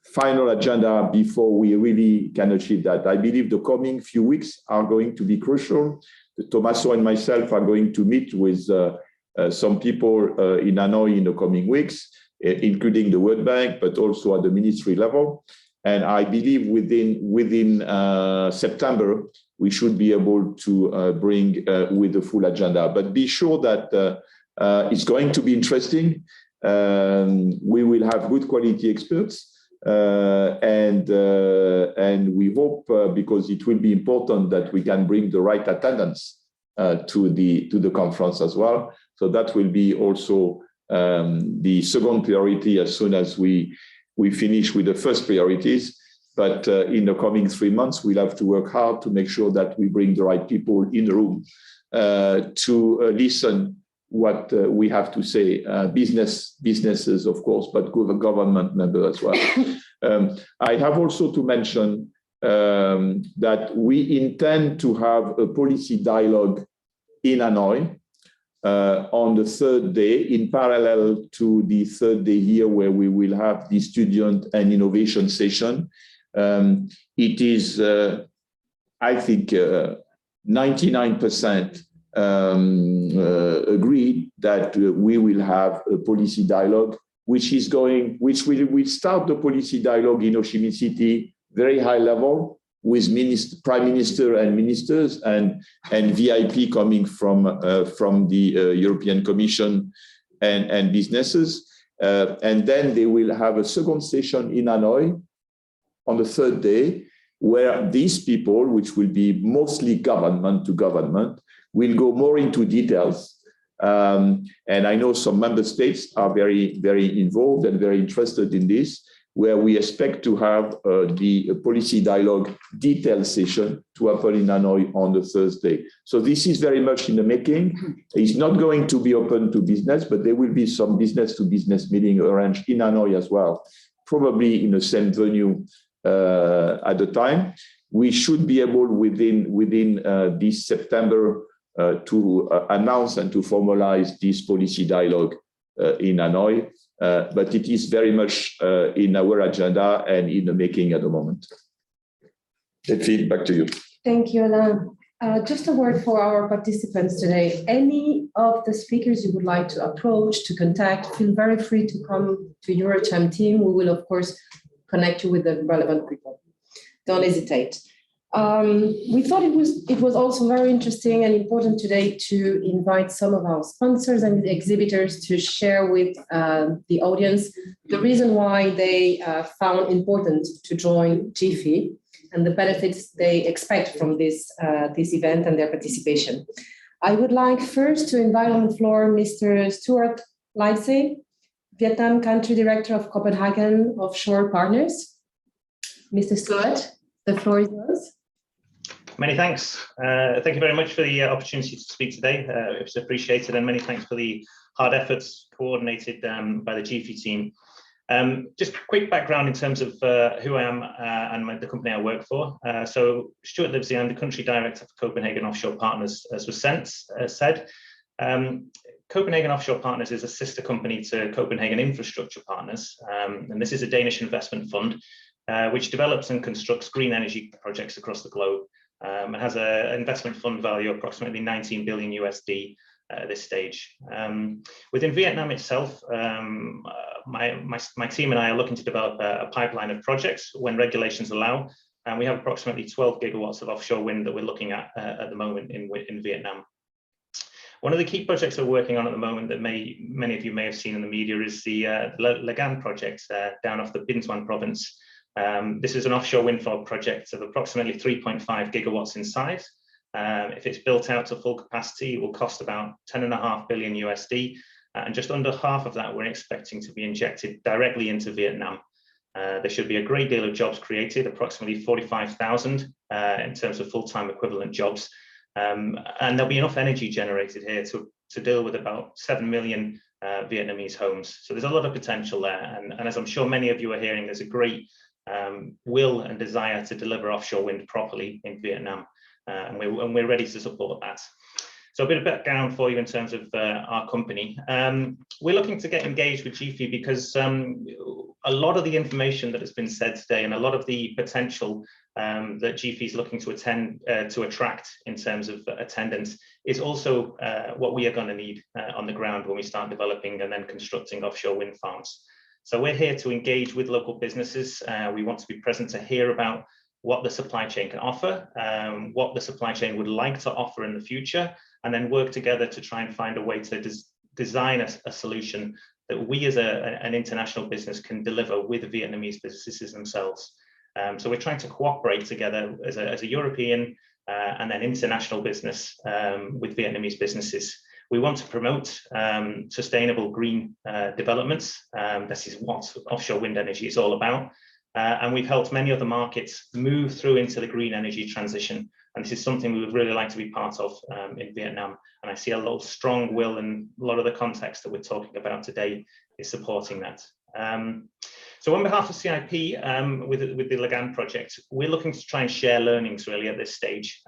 final agenda before we really can achieve that. I believe the coming few weeks are going to be crucial. Tommaso and myself are going to meet with some people in Hanoi in the coming weeks, including the World Bank, but also at the ministry level. And I believe within September, we should be able to bring with the full agenda. But be sure that it's going to be interesting. We will have good quality experts. And we hope, because it will be important, that we can bring the right attendance to the conference as well. So that will be also the second priority as soon as we finish with the first priorities. But in the coming 3 months, we'll have to work hard to make sure that we bring the right people in the room to listen what we have to say, businesses, of course, but government members as well. I have also to mention that we intend to have a policy dialogue in Hanoi on the third day, in parallel to the third day here, where we will have the student and innovation session. It is, I think, 99% agreed that we will have a policy dialogue, which will start the policy dialogue in Ho Chi Minh City, very high level, with prime minister and ministers and VIP coming from the European Commission and businesses. And then they will have a second session in Hanoi on the third day, where these people, which will be mostly government to government, will go more into details. And I know some member states are very, very involved and very interested in this, where we expect to have the policy dialogue detailed session to happen in Hanoi on the Thursday. So this is very much in the making. It's not going to be open to business, but there will be some business to business meeting arranged in Hanoi as well, probably in the same venue at the time. We should be able within this September to announce and to formalize this policy dialogue in Hanoi, but it is very much in our agenda and in the making at the moment. Effie, back to you. Thank you, Alain. Just a word for our participants today. Any of the speakers you would like to approach, to contact, feel very free to come to EuroCham team. We will, of course, connect you with the relevant people. Don't hesitate. We thought it was also very interesting and important today to invite some of our sponsors and exhibitors to share with the audience the reason why they found important to join GEFE and the benefits they expect from this event and their participation. I would like first to invite on the floor Mr. Stuart Livesey, Vietnam Country Director of Copenhagen Offshore Partners. Mr. Stuart, the floor is yours. Many thanks. Thank you very much for the opportunity to speak today. It's appreciated, and many thanks for the hard efforts coordinated by the GEFE team. Just quick background in terms of who I am and the company I work for. So Stuart Livesey, I'm the Country Director for Copenhagen Offshore Partners, as was said. Copenhagen Offshore Partners is a sister company to Copenhagen Infrastructure Partners, and this is a Danish investment fund which develops and constructs green energy projects across the globe. It has an investment fund value of approximately 19 billion USD at this stage. Within Vietnam itself, my team and I are looking to develop a pipeline of projects when regulations allow, and we have approximately 12 gigawatts of offshore wind that we're looking at the moment in Vietnam. One of the key projects we're working on at the moment that many of you may have seen in the media is the Ligand Project down off the Binh Duong province. This is an offshore wind farm project of approximately 3.5 gigawatts in size. If it's built out to full capacity, it will cost about 10.5 billion USD, and just under half of that we're expecting to be injected directly into Vietnam. There should be a great deal of jobs created, approximately 45,000 in terms of full-time equivalent jobs, and there'll be enough energy generated here to deal with about 7 million Vietnamese homes. So there's a lot of potential there, and as I'm sure many of you are hearing, there's a great will and desire to deliver offshore wind properly in Vietnam, and we're ready to support that. So a bit of background for you in terms of our company. We're looking to get engaged with GEFE because a lot of the information that has been said today and a lot of the potential that GEFE is looking to attract in terms of attendance is also what we are going to need on the ground when we start developing and then constructing offshore wind farms. So we're here to engage with local businesses. We want to be present to hear about what the supply chain can offer, what the supply chain would like to offer in the future, and then work together to try and find a way to design a solution that we as an international business can deliver with the Vietnamese businesses themselves. So we're trying to cooperate together as a European and then international business with Vietnamese businesses. We want to promote sustainable green developments. This is what offshore wind energy is all about. And we've helped many other markets move through into the green energy transition. And this is something we would really like to be part of in Vietnam. And I see a lot of strong will, and a lot of the context that we're talking about today is supporting that. So on behalf of CIP, with the Ligand Project, we're looking to try and share learnings really at this stage.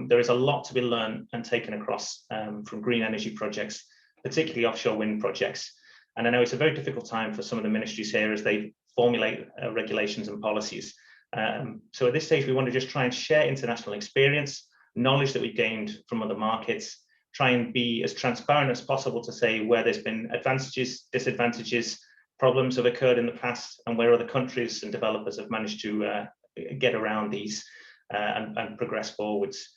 There is a lot to be learned and taken across from green energy projects, particularly offshore wind projects. And I know it's a very difficult time for some of the ministries here as they formulate regulations and policies. So at this stage, we want to just try and share international experience, knowledge that we've gained from other markets, try and be as transparent as possible to say where there's been advantages, disadvantages, problems have occurred in the past, and where other countries and developers have managed to get around these and progress forwards.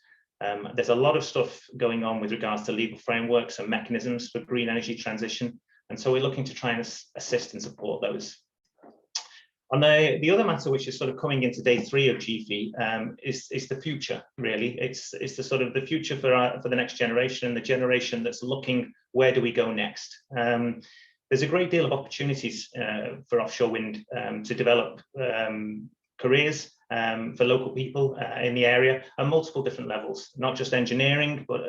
There's a lot of stuff going on with regards to legal frameworks and mechanisms for green energy transition, and so we're looking to try and assist and support those. On the other matter, which is sort of coming into day 3 of GEFE, is the future. Really, it's the sort of the future for the next generation, the generation that's looking, where do we go next? There's a great deal of opportunities for offshore wind to develop careers for local people in the area at multiple different levels, not just engineering, but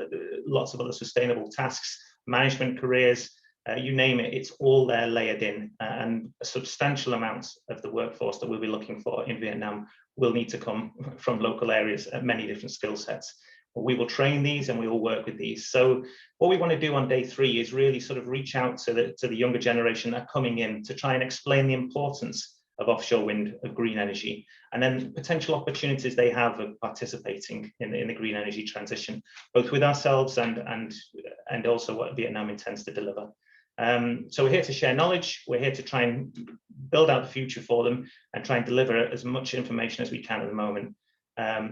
lots of other sustainable tasks, management careers, you name it, it's all there layered in, and a substantial amount of the workforce that we'll be looking for in Vietnam will need to come from local areas at many different skill sets. We will train these and we will work with these. So what we want to do on day 3 is really sort of reach out to the younger generation that are coming in to try and explain the importance of offshore wind, of green energy, and then potential opportunities they have of participating in the green energy transition, both with ourselves and also what Vietnam intends to deliver. So we're here to share knowledge, we're here to try and build out the future for them and try and deliver as much information as we can at the moment.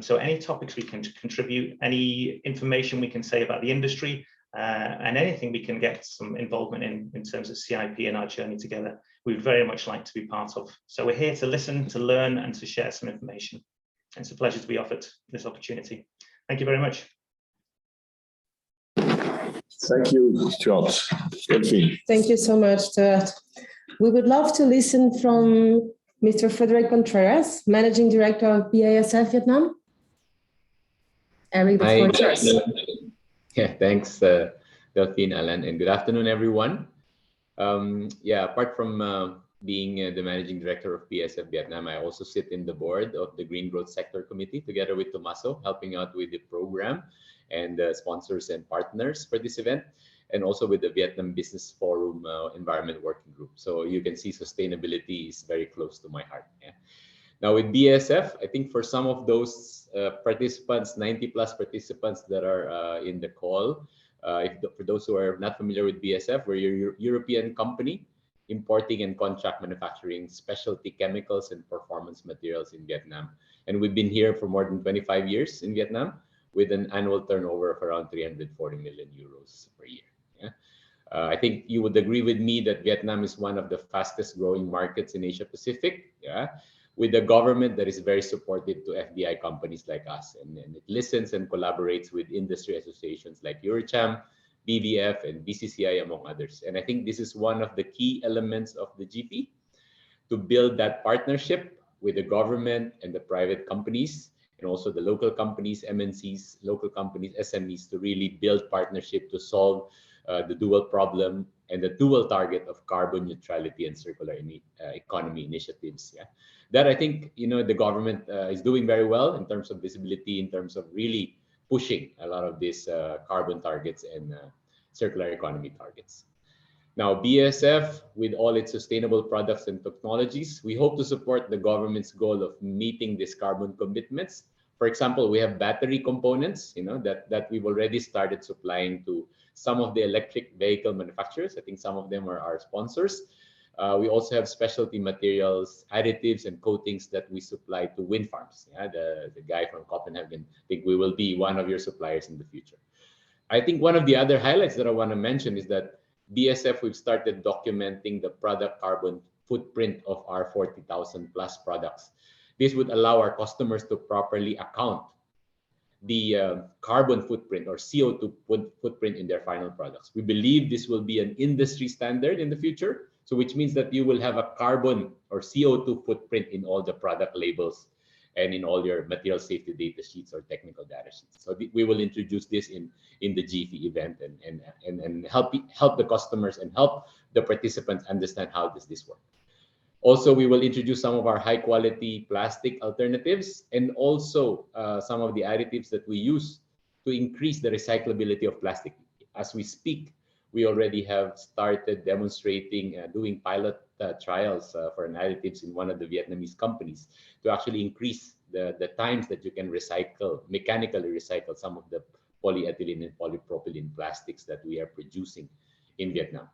So any topics we can contribute, any information we can say about the industry, and anything we can get some involvement in terms of CIP and our journey together, we'd very much like to be part of. So we're here to listen, to learn, and to share some information. It's a pleasure to be offered this opportunity. Thank you very much. Thank you, George. Thank you so much, Stuart. We would love to listen from Mr. Frederick Contreras, Managing Director of BASF Vietnam. Eric, the floor is yours. Yeah, thanks, Delphine, Alan, and good afternoon, everyone. Yeah, apart from being the Managing Director of BASF Vietnam, I also sit in the board of the Green Growth Sector Committee together with Tommaso, helping out with the program and sponsors and partners for this event, and also with the Vietnam Business Forum Environment Working Group. So you can see sustainability is very close to my heart. Yeah. Now with BASF, I think for some of those participants, 90+ participants that are in the call, for those who are not familiar with BASF, we're a European company importing and contract manufacturing specialty chemicals and performance materials in Vietnam. And we've been here for more than 25 years in Vietnam with an annual turnover of around 340 million euros per year. Yeah? I think you would agree with me that Vietnam is one of the fastest growing markets in Asia Pacific, yeah? With a government that is very supportive to FDI companies like us. And it listens and collaborates with industry associations like EuroCham, BVF, and BCCI, among others. And I think this is one of the key elements of the GEFE, to build that partnership with the government and the private companies, and also the local companies, MNCs, local companies, SMEs, to really build partnership to solve the dual problem and the dual target of carbon neutrality and circular economy initiatives. Yeah, that I think the government is doing very well in terms of visibility, in terms of really pushing a lot of these carbon targets and circular economy targets. Now, BASF, with all its sustainable products and technologies, we hope to support the government's goal of meeting these carbon commitments. For example, we have battery components, that we've already started supplying to some of the electric vehicle manufacturers. I think some of them are our sponsors. We also have specialty materials, additives, and coatings that we supply to wind farms. Yeah, the guy from Copenhagen, I think we will be one of your suppliers in the future. I think one of the other highlights that I want to mention is that BASF, we've started documenting the product carbon footprint of our 40,000+ products. This would allow our customers to properly account the carbon footprint or CO2 footprint in their final products. We believe this will be an industry standard in the future, so which means that you will have a carbon or CO2 footprint in all the product labels and in all your material safety data sheets or technical data sheets. So we will introduce this in the GEFE event and help the customers and help the participants understand how does this work. Also, we will introduce some of our high quality plastic alternatives and also some of the additives that we use to increase the recyclability of plastic. As we speak, we already have started demonstrating, doing pilot trials for an additives in one of the Vietnamese companies to actually increase the times that you can mechanically recycle some of the polyethylene and polypropylene plastics that we are producing in Vietnam.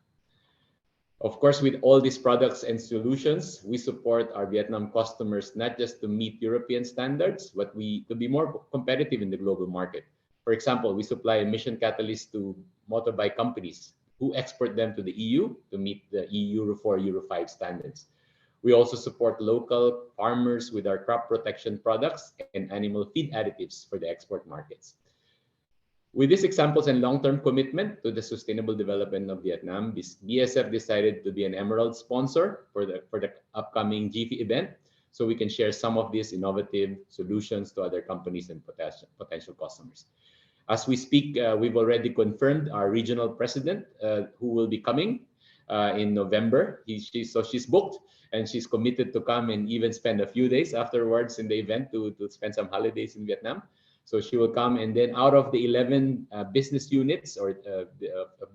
Of course, with all these products and solutions, we support our Vietnam customers not just to meet European standards, but to be more competitive in the global market. For example, we supply emission catalysts to motorbike companies who export them to the EU to meet the Euro 4, Euro 5 standards. We also support local farmers with our crop protection products and animal feed additives for the export markets. With these examples and long-term commitment to the sustainable development of Vietnam, BASF decided to be an emerald sponsor for the upcoming GEFE event, so we can share some of these innovative solutions to other companies and potential customers. As we speak, we've already confirmed our regional president who will be coming in November. So she's booked and she's committed to come and even spend a few days afterwards in the event to spend some holidays in Vietnam. So she will come, and then out of the 11 business units of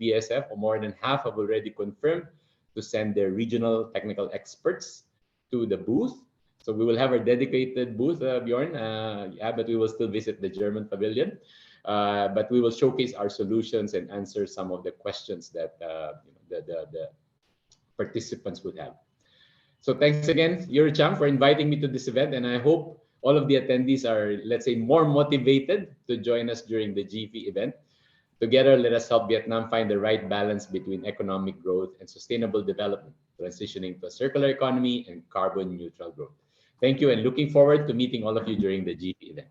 BASF, or more than half have already confirmed to send their regional technical experts to the booth. So we will have our dedicated booth, Bjorn, but we will still visit the German Pavilion. But we will showcase our solutions and answer some of the questions that the participants would have. So thanks again, EuroCham, for inviting me to this event, and I hope all of the attendees are, let's say, more motivated to join us during the GEFE event. Together, let us help Vietnam find the right balance between economic growth and sustainable development, transitioning to a circular economy and carbon neutral growth. Thank you, and looking forward to meeting all of you during the GEFE event.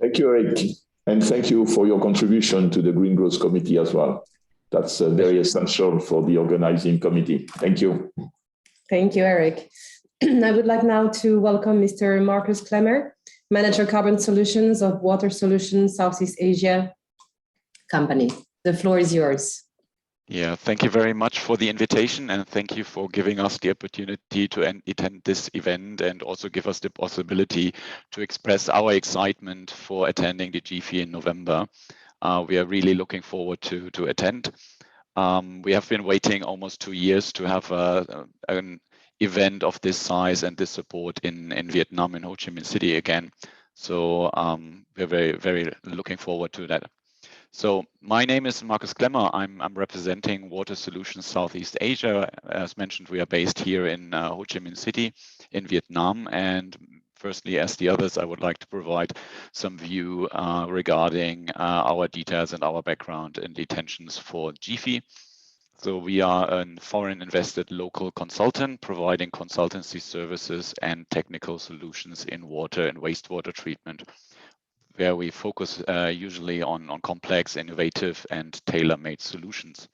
Thank you, Eric. And thank you for your contribution to the Green Growth Committee as well. That's very essential for the organizing committee. Thank you. Thank you, Eric. I would like now to welcome Mr. Marcus Klemmer, Manager Carbon Solutions of Water Solutions Southeast Asia Company. The floor is yours. Yeah, thank you very much for the invitation, and thank you for giving us the opportunity to attend this event and also give us the possibility to express our excitement for attending the GEFE in November. We are really looking forward to attend. We have been waiting almost 2 years to have an event of this size and this support in Vietnam, in Ho Chi Minh City again. So we're very looking forward to that. So my name is Marcus Klemmer. I'm representing Water Solutions Southeast Asia. As mentioned, we are based here in Ho Chi Minh City in Vietnam. And firstly, as the others, I would like to provide some view regarding our details and our background and the intentions for GEFE. So we are a foreign invested local consultant providing consultancy services and technical solutions in water and wastewater treatment, where we focus usually on complex, innovative, and tailor-made solutions.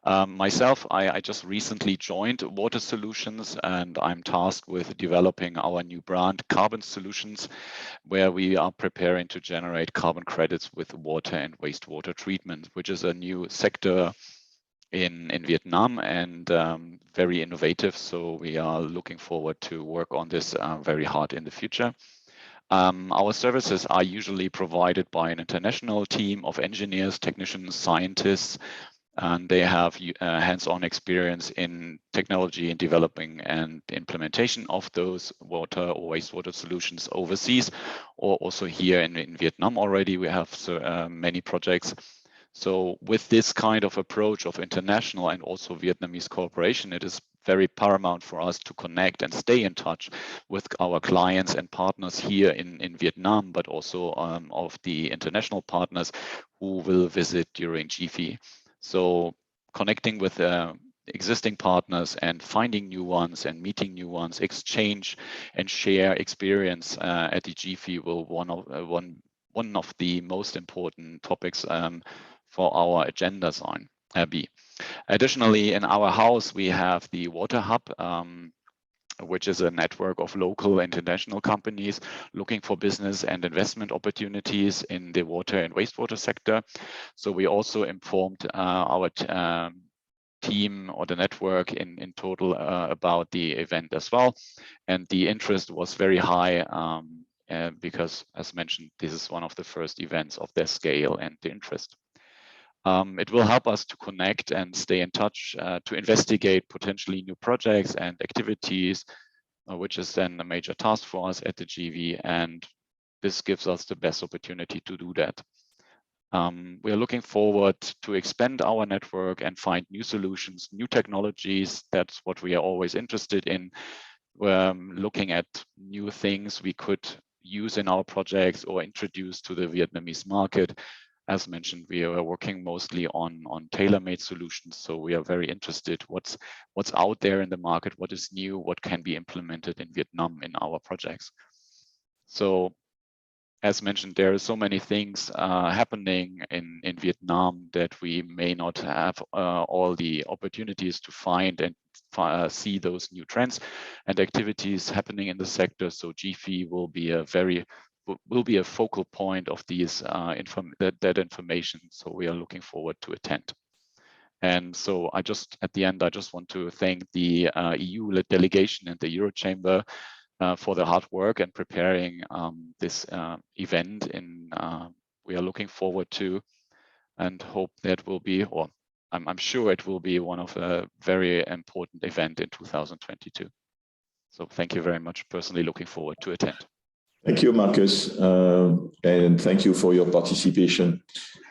Myself, I just recently joined Water Solutions, and I'm tasked with developing our new brand, Carbon Solutions, where we are preparing to generate carbon credits with water and wastewater treatment, which is a new sector in Vietnam and very innovative. So we are looking forward to work on this very hard in the future. Our services are usually provided by an international team of engineers, technicians, scientists, and they have hands-on experience in technology and developing and implementation of those water or wastewater solutions overseas, or also here in Vietnam already. We have many projects. So with this kind of approach of international and also Vietnamese cooperation, it is very paramount for us to connect and stay in touch with our clients and partners here in Vietnam, but also of the international partners who will visit during GEFE. So connecting with existing partners and finding new ones and meeting new ones, exchange and share experience at the GEFE will one of the most important topics for our agenda be. Additionally, in our house, we have the Water Hub, which is a network of local and international companies looking for business and investment opportunities in the water and wastewater sector. So we also informed our team or the network in total about the event as well. And the interest was very high because, as mentioned, this is one of the first events of their scale and the interest. It will help us to connect and stay in touch to investigate potentially new projects and activities, which is then a major task for us at the GEFE, and this gives us the best opportunity to do that. We are looking forward to expand our network and find new solutions, new technologies. That's what we are always interested in. We're looking at new things we could use in our projects or introduce to the Vietnamese market. As mentioned, we are working mostly on tailor-made solutions. So we are very interested what's out there in the market, what is new, what can be implemented in Vietnam in our projects. So as mentioned, there are so many things happening in Vietnam that we may not have all the opportunities to find and see those new trends and activities happening in the sector. So GEFE will be a focal point of these that information. So we are looking forward to attend. And so at the end, I just want to thank the EU delegation and the EuroChamber for the hard work and preparing this event. We are looking forward to and hope that will be, or I'm sure it will be one of a very important event in 2022. So thank you very much. Personally looking forward to attend. Thank you, Marcus, and thank you for your participation.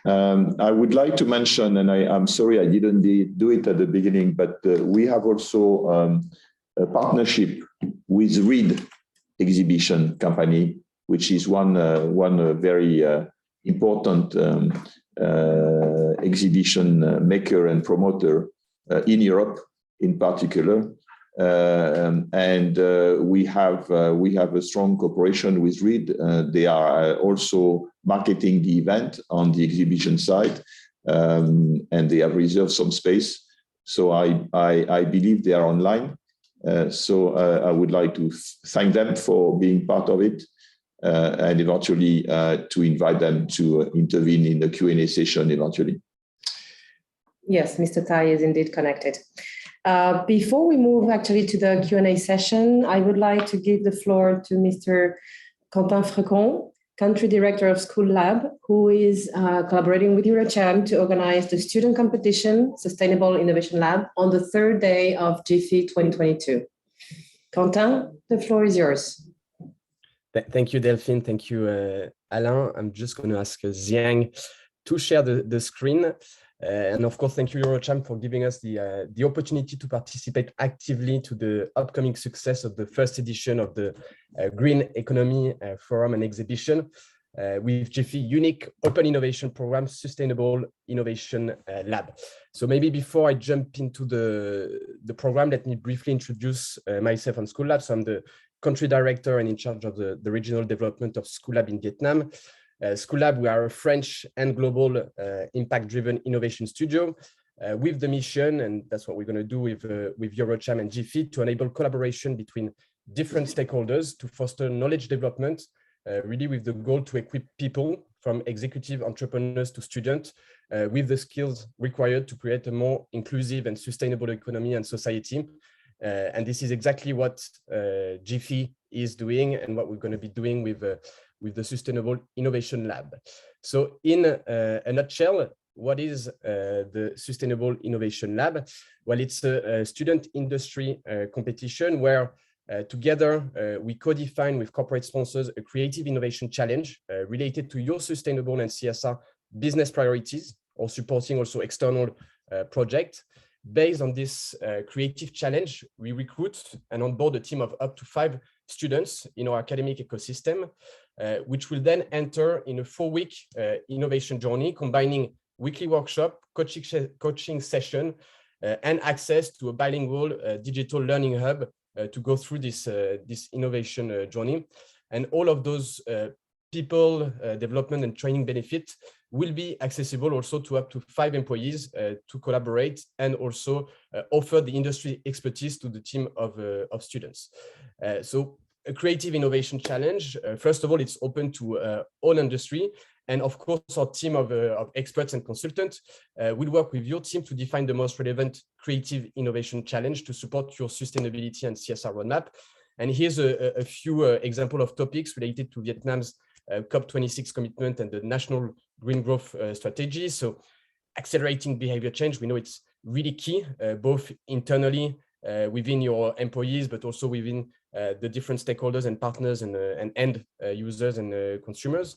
I would like to mention, and I'm sorry I didn't do it at the beginning, but we have also a partnership with REED exhibition company, which is one very important exhibition maker and promoter in Europe, in particular. We have a strong cooperation with Reed. They are also marketing the event on the exhibition side, and they have reserved some space. So I believe they are online. I would like to thank them for being part of it, and eventually to invite them to intervene in the Q&A session eventually. Yes, Mr. Tai is indeed connected. Before we move actually to the Q&A session, I would like to give the floor to Mr. Quentin Frecon, Country Director of School Lab, who is collaborating with EuroCham to organize the student competition Sustainable Innovation Lab on the third day of GEFE 2022. Quentin, the floor is yours. Thank you, Delphine. Thank you, Alain. I'm just going to ask Xiang to share the screen. And of course, thank you, EuroCham, for giving us the opportunity to participate actively to the upcoming success of the first edition of the Green Economy Forum and Exhibition with GEFE unique open innovation program, Sustainable Innovation Lab. So maybe before I jump into the program, let me briefly introduce myself on School Lab. So I'm the country director and in charge of the regional development of School Lab in Vietnam. School Lab, we are a French and global impact-driven innovation studio with the mission, and that's what we're going to do with EuroCham and GEFE, to enable collaboration between different stakeholders to foster knowledge development, really with the goal to equip people from executive entrepreneurs to students with the skills required to create a more inclusive and sustainable economy and society. And this is exactly what GEFE is doing and what we're going to be doing with the Sustainable Innovation Lab. So in a nutshell, what is the Sustainable Innovation Lab? Well, it's a student industry competition where together we co-define with corporate sponsors a creative innovation challenge related to your sustainable and CSR business priorities, or supporting also external projects. Based on this creative challenge, we recruit and onboard a team of up to 5 students in our academic ecosystem, which will then enter in a 4-week innovation journey, combining weekly workshop, coaching session, and access to a bilingual digital learning hub to go through this innovation journey. And all of those people development and training benefits will be accessible also to up to 5 employees to collaborate and also offer the industry expertise to the team of students. So a creative innovation challenge, first of all, it's open to all industry. And of course, our team of experts and consultants will work with your team to define the most relevant creative innovation challenge to support your sustainability and CSR roadmap. And here's a few examples of topics related to Vietnam's COP26 commitment and the national green growth strategy. So accelerating behavior change, we know it's really key, both internally within your employees, but also within the different stakeholders and partners and end users and consumers.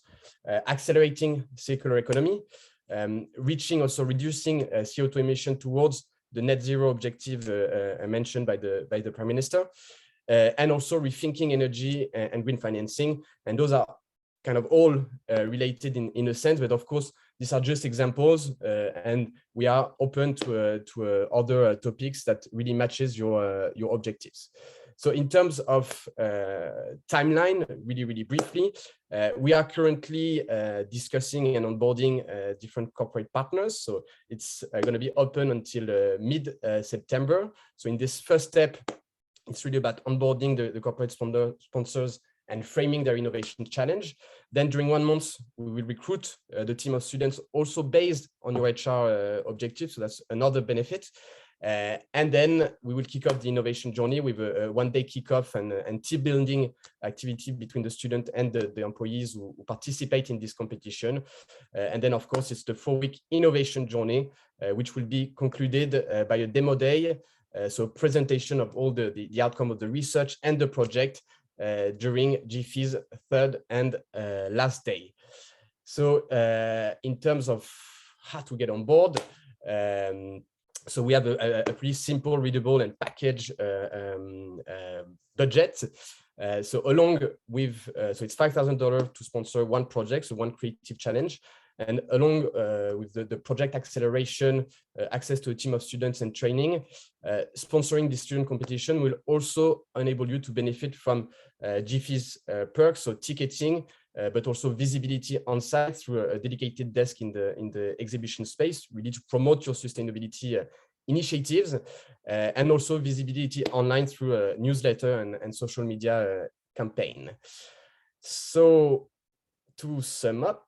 Accelerating circular economy, reducing CO2 emission towards the net zero objective mentioned by the Prime Minister, and also rethinking energy and green financing. And those are kind of all related in a sense, but of course, these are just examples, and we are open to other topics that really matches your objectives. So in terms of timeline, really briefly, we are currently discussing and onboarding different corporate partners. So it's going to be open until mid-September. So in this first step, it's really about onboarding the corporate sponsors and framing their innovation challenge. Then during 1 month, we will recruit the team of students also based on your HR objectives. So that's another benefit. And then we will kick off the innovation journey with a 1-day kickoff and team building activity between the student and the employees who participate in this competition. And then, of course, it's the 4-week innovation journey, which will be concluded by a demo day. So presentation of all the outcome of the research and the project during GEFE's 3rd and last day. So in terms of how to get on board, so we have a pretty simple, readable, and packaged budget. So along with, so it's $5,000 to sponsor one project, so one creative challenge. And along with the project acceleration, access to a team of students and training, sponsoring the student competition will also enable you to benefit from GEFE's perks, so ticketing, but also visibility on site through a dedicated desk in the exhibition space, really to promote your sustainability initiatives, and also visibility online through a newsletter and social media campaign. So to sum up,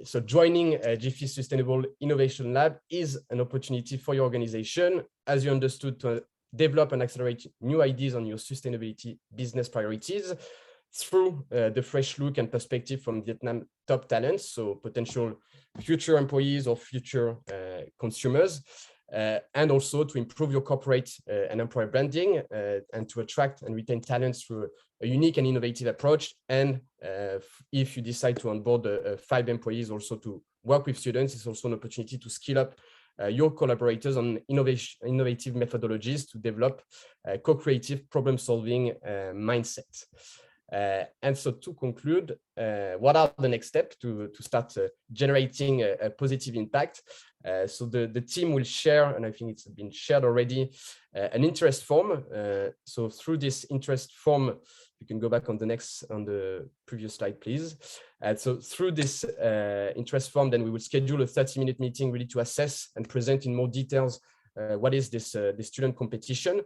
so joining GEFE Sustainable Innovation Lab is an opportunity for your organization, as you understood, to develop and accelerate new ideas on your sustainability business priorities through the fresh look and perspective from Vietnam top talents, so potential future employees or future consumers, and also to improve your corporate and employer branding and to attract and retain talents through a unique and innovative approach. And if you decide to onboard 5 employees also to work with students, it's also an opportunity to skill up your collaborators on innovative methodologies to develop co-creative problem-solving mindset. And so to conclude, what are the next steps to start generating a positive impact? So the team will share, and I think it's been shared already, an interest form. So through this interest form, you can go back on the previous slide, please. So through this interest form, then we will schedule a 30-minute meeting really to assess and present in more details what is this student competition.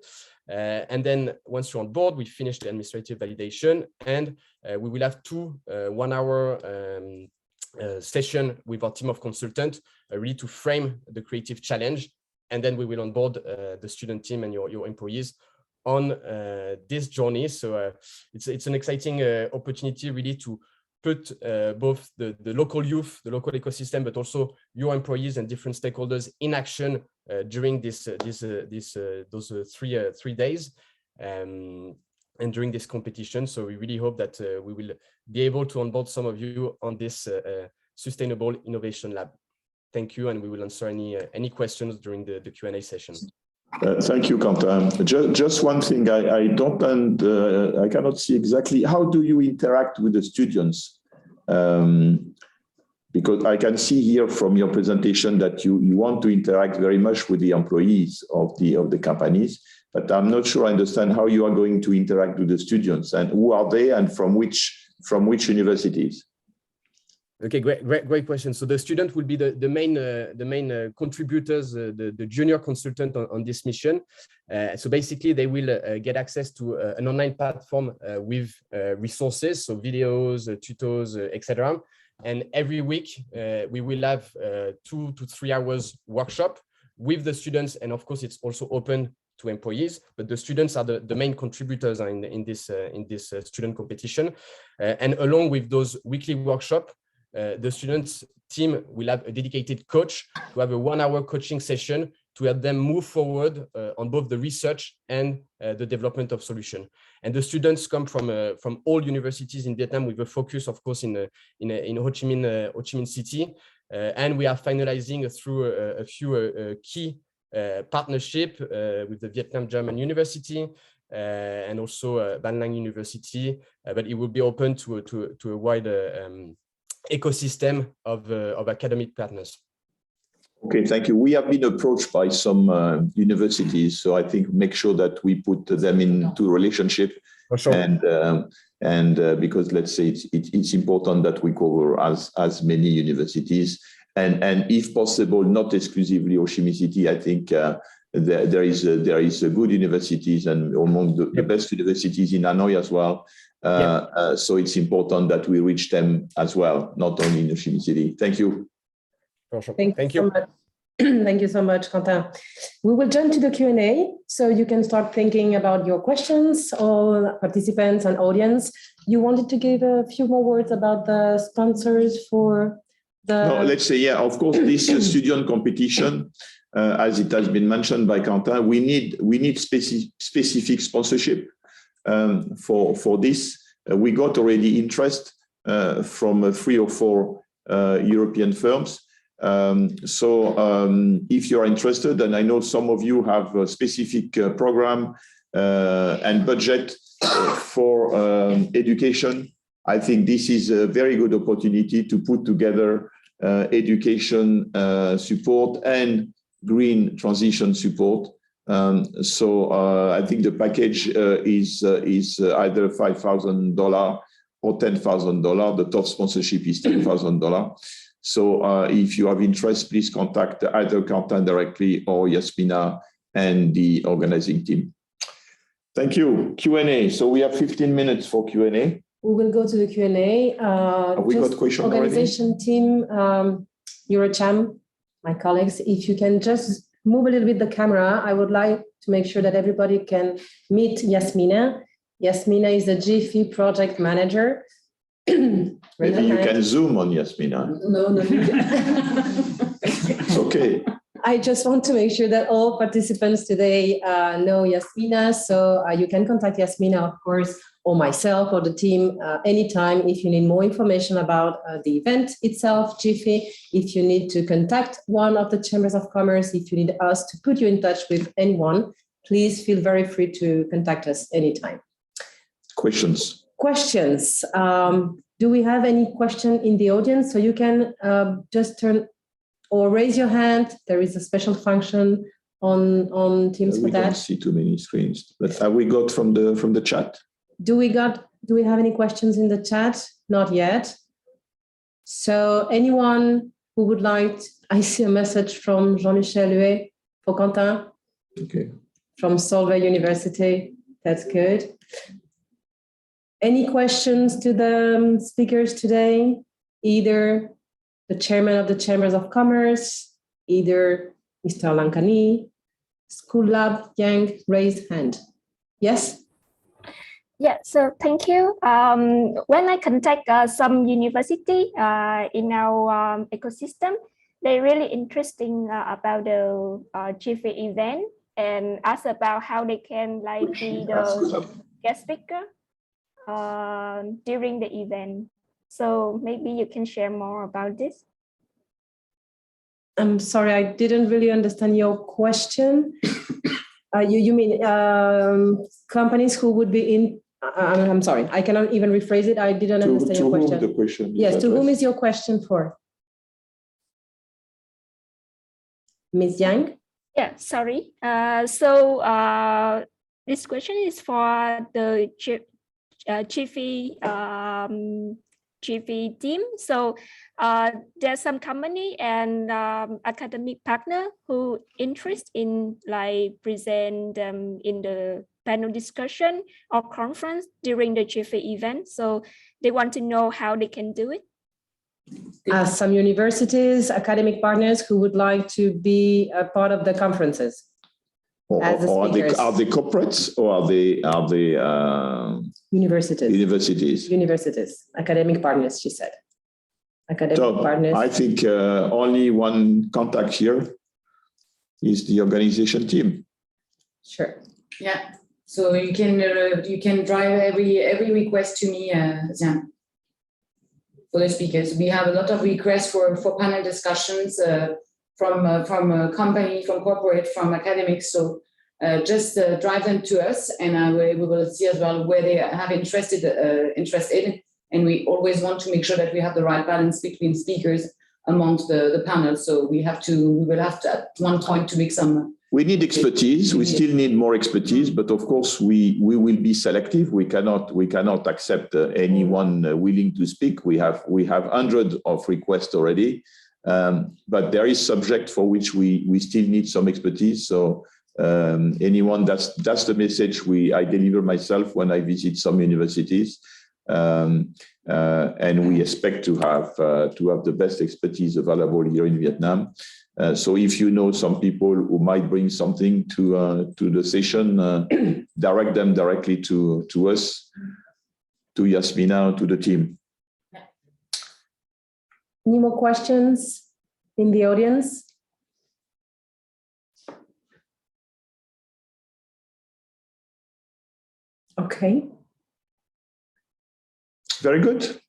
And then once you're on board, we finish the administrative validation, and we will have 2 one-hour session with our team of consultants, really to frame the creative challenge. And then we will onboard the student team and your employees on this journey. So it's an exciting opportunity really to put both the local youth, the local ecosystem, but also your employees and different stakeholders in action during those 3 days and during this competition. So we really hope that we will be able to onboard some of you on this Sustainable Innovation Lab. Thank you, and we will answer any questions during the Q&A session. Thank you, Quentin. Just one thing, I cannot see exactly, how do you interact with the students? Because I can see here from your presentation that you want to interact very much with the employees of the companies, but I'm not sure I understand how you are going to interact with the students, and who are they, and from which universities? Okay, great question. So the student will be the main contributors, the junior consultant on this mission. So basically, they will get access to an online platform with resources, so videos, tutos, etc. And every week, we will have 2 to 3 hours workshop with the students. And of course, it's also open to employees, but the students are the main contributors in this student competition. And along with those weekly workshops, the students team will have a dedicated coach to have a 1-hour coaching session to help them move forward on both the research and the development of solution. And the students come from all universities in Vietnam with a focus, of course, in Ho Chi Minh City. And we are finalizing through a few key partnership with the Vietnam-German University and also Ban Lang University, but it will be open to a wider ecosystem of academic partners. Okay, thank you. We have been approached by some universities, so I think make sure that we put them into relationship. For sure. And because let's say it's important that we cover as many universities, and if possible, not exclusively Ho Chi Minh City. I think there is a good universities, and among the best universities in Hanoi as well. So it's important that we reach them as well, not only in Ho Chi Minh City. Thank you. Thank you so much. Thank you so much, Quentin. We will jump to the Q&A, so you can start thinking about your questions, all participants and audience. You wanted to give a few more words about the sponsors for the... No, let's say, yeah, of course, this student competition, as it has been mentioned by Quentin, we need specific sponsorship for this. We got already interest from 3 or 4 European firms. So if you're interested, and I know some of you have a specific program and budget for education, I think this is a very good opportunity to put together education support and green transition support. So I think the package is either $5,000 or $10,000. The top sponsorship is $10,000. So if you have interest, please contact either Quentin directly or Yasmina and the organizing team. Thank you. Q&A. So we have 15 minutes for Q&A. We will go to the Q&A. Have we got questions already? Organization team, EuroCham, my colleagues, if you can just move a little bit the camera, I would like to make sure that everybody can meet Yasmina. Yasmina is the GEFE project manager. Maybe you can zoom on Yasmina. No. It's okay. I just want to make sure that all participants today know Yasmina. So you can contact Yasmina, of course, or myself or the team anytime if you need more information about the event itself, GEFE, if you need to contact one of the chambers of commerce, if you need us to put you in touch with anyone, please feel very free to contact us anytime. Questions? Questions. Do we have any question in the audience? So you can just turn or raise your hand. There is a special function on Teams for that. We don't see too many screens, but have we got from the chat? Do we have any questions in the chat? Not yet. So anyone who would like, I see a message from Jean-Michel Huet for Quentin. Okay. From Solvay University. That's good. Any questions to the speakers today? Either the chairman of the Chambers of Commerce, either Mr. Lankani, School Lab, Yang, raised hand. Yes? Yeah, so thank you. When I contact some university in our ecosystem, they're really interesting about the GEFE event and ask about how they can be the guest speaker during the event. So maybe you can share more about this. I'm sorry, I didn't really understand your question. You mean companies who would be in? I'm sorry, I cannot even rephrase it. I didn't understand your question. To whom the question? Yes, to whom is your question for? Ms. Yang? Yeah, sorry. This question is for the GEFE team. So there's some company and academic partner who interest in present in the panel discussion or conference during the GEFE event. So they want to know how they can do it. Some universities, academic partners who would like to be a part of the conferences. Or are they corporates or are they universities? Universities, academic partners, she said. Academic partners. I think only one contact here is the organization team. Sure. Yeah. So you can drive every request to me, Zian, for the speakers. We have a lot of requests for panel discussions from a company, from corporate, from academics. So just drive them to us, and we will see as well where they have interest in. And we always want to make sure that we have the right balance between speakers amongst the panel. So we will have to at one point to make some. We need expertise. We still need more expertise, but of course we will be selective. We cannot accept anyone willing to speak. We have hundreds of requests already, but there is subject for which we still need some expertise. So anyone, that's the message I deliver myself when I visit some universities, and we expect to have the best expertise available here in Vietnam. So if you know some people who might bring something to the session, direct them directly to us, to Yasmina, to the team. Any more questions in the audience? Okay. Very good.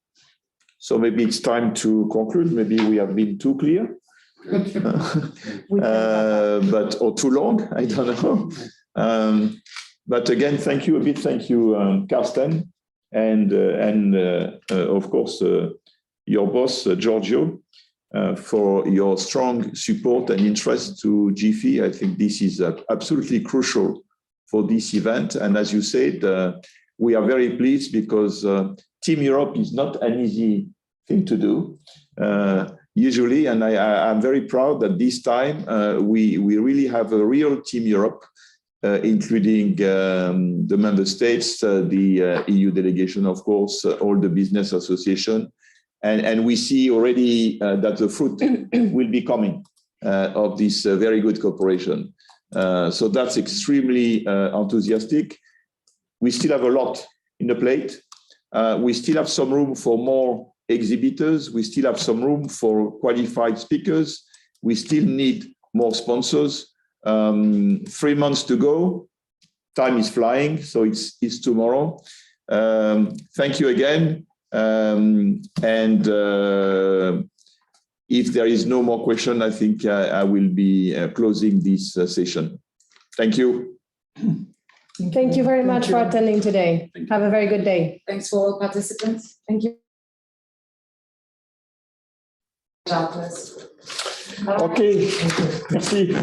So maybe it's time to conclude. Maybe we have been too clear. But or too long, I don't know. But again, thank you a bit. Thank you, Carsten, and of course, your boss, Giorgio, for your strong support and interest to GEFE. I think this is absolutely crucial for this event. And as you said, we are very pleased because Team Europe is not an easy thing to do usually. And I'm very proud that this time we really have a real Team Europe, including the member states, the EU delegation, of course, all the business association. And we see already that the fruit will be coming of this very good cooperation. So that's extremely enthusiastic. We still have a lot in the plate. We still have some room for more exhibitors. We still have some room for qualified speakers. We still need more sponsors. 3 months to go. Time is flying, so it's tomorrow. Thank you again. If there is no more question, I think I will be closing this session. Thank you. Thank you very much for attending today. Have a very good day. Thanks for all participants. Thank you. Okay. Merci.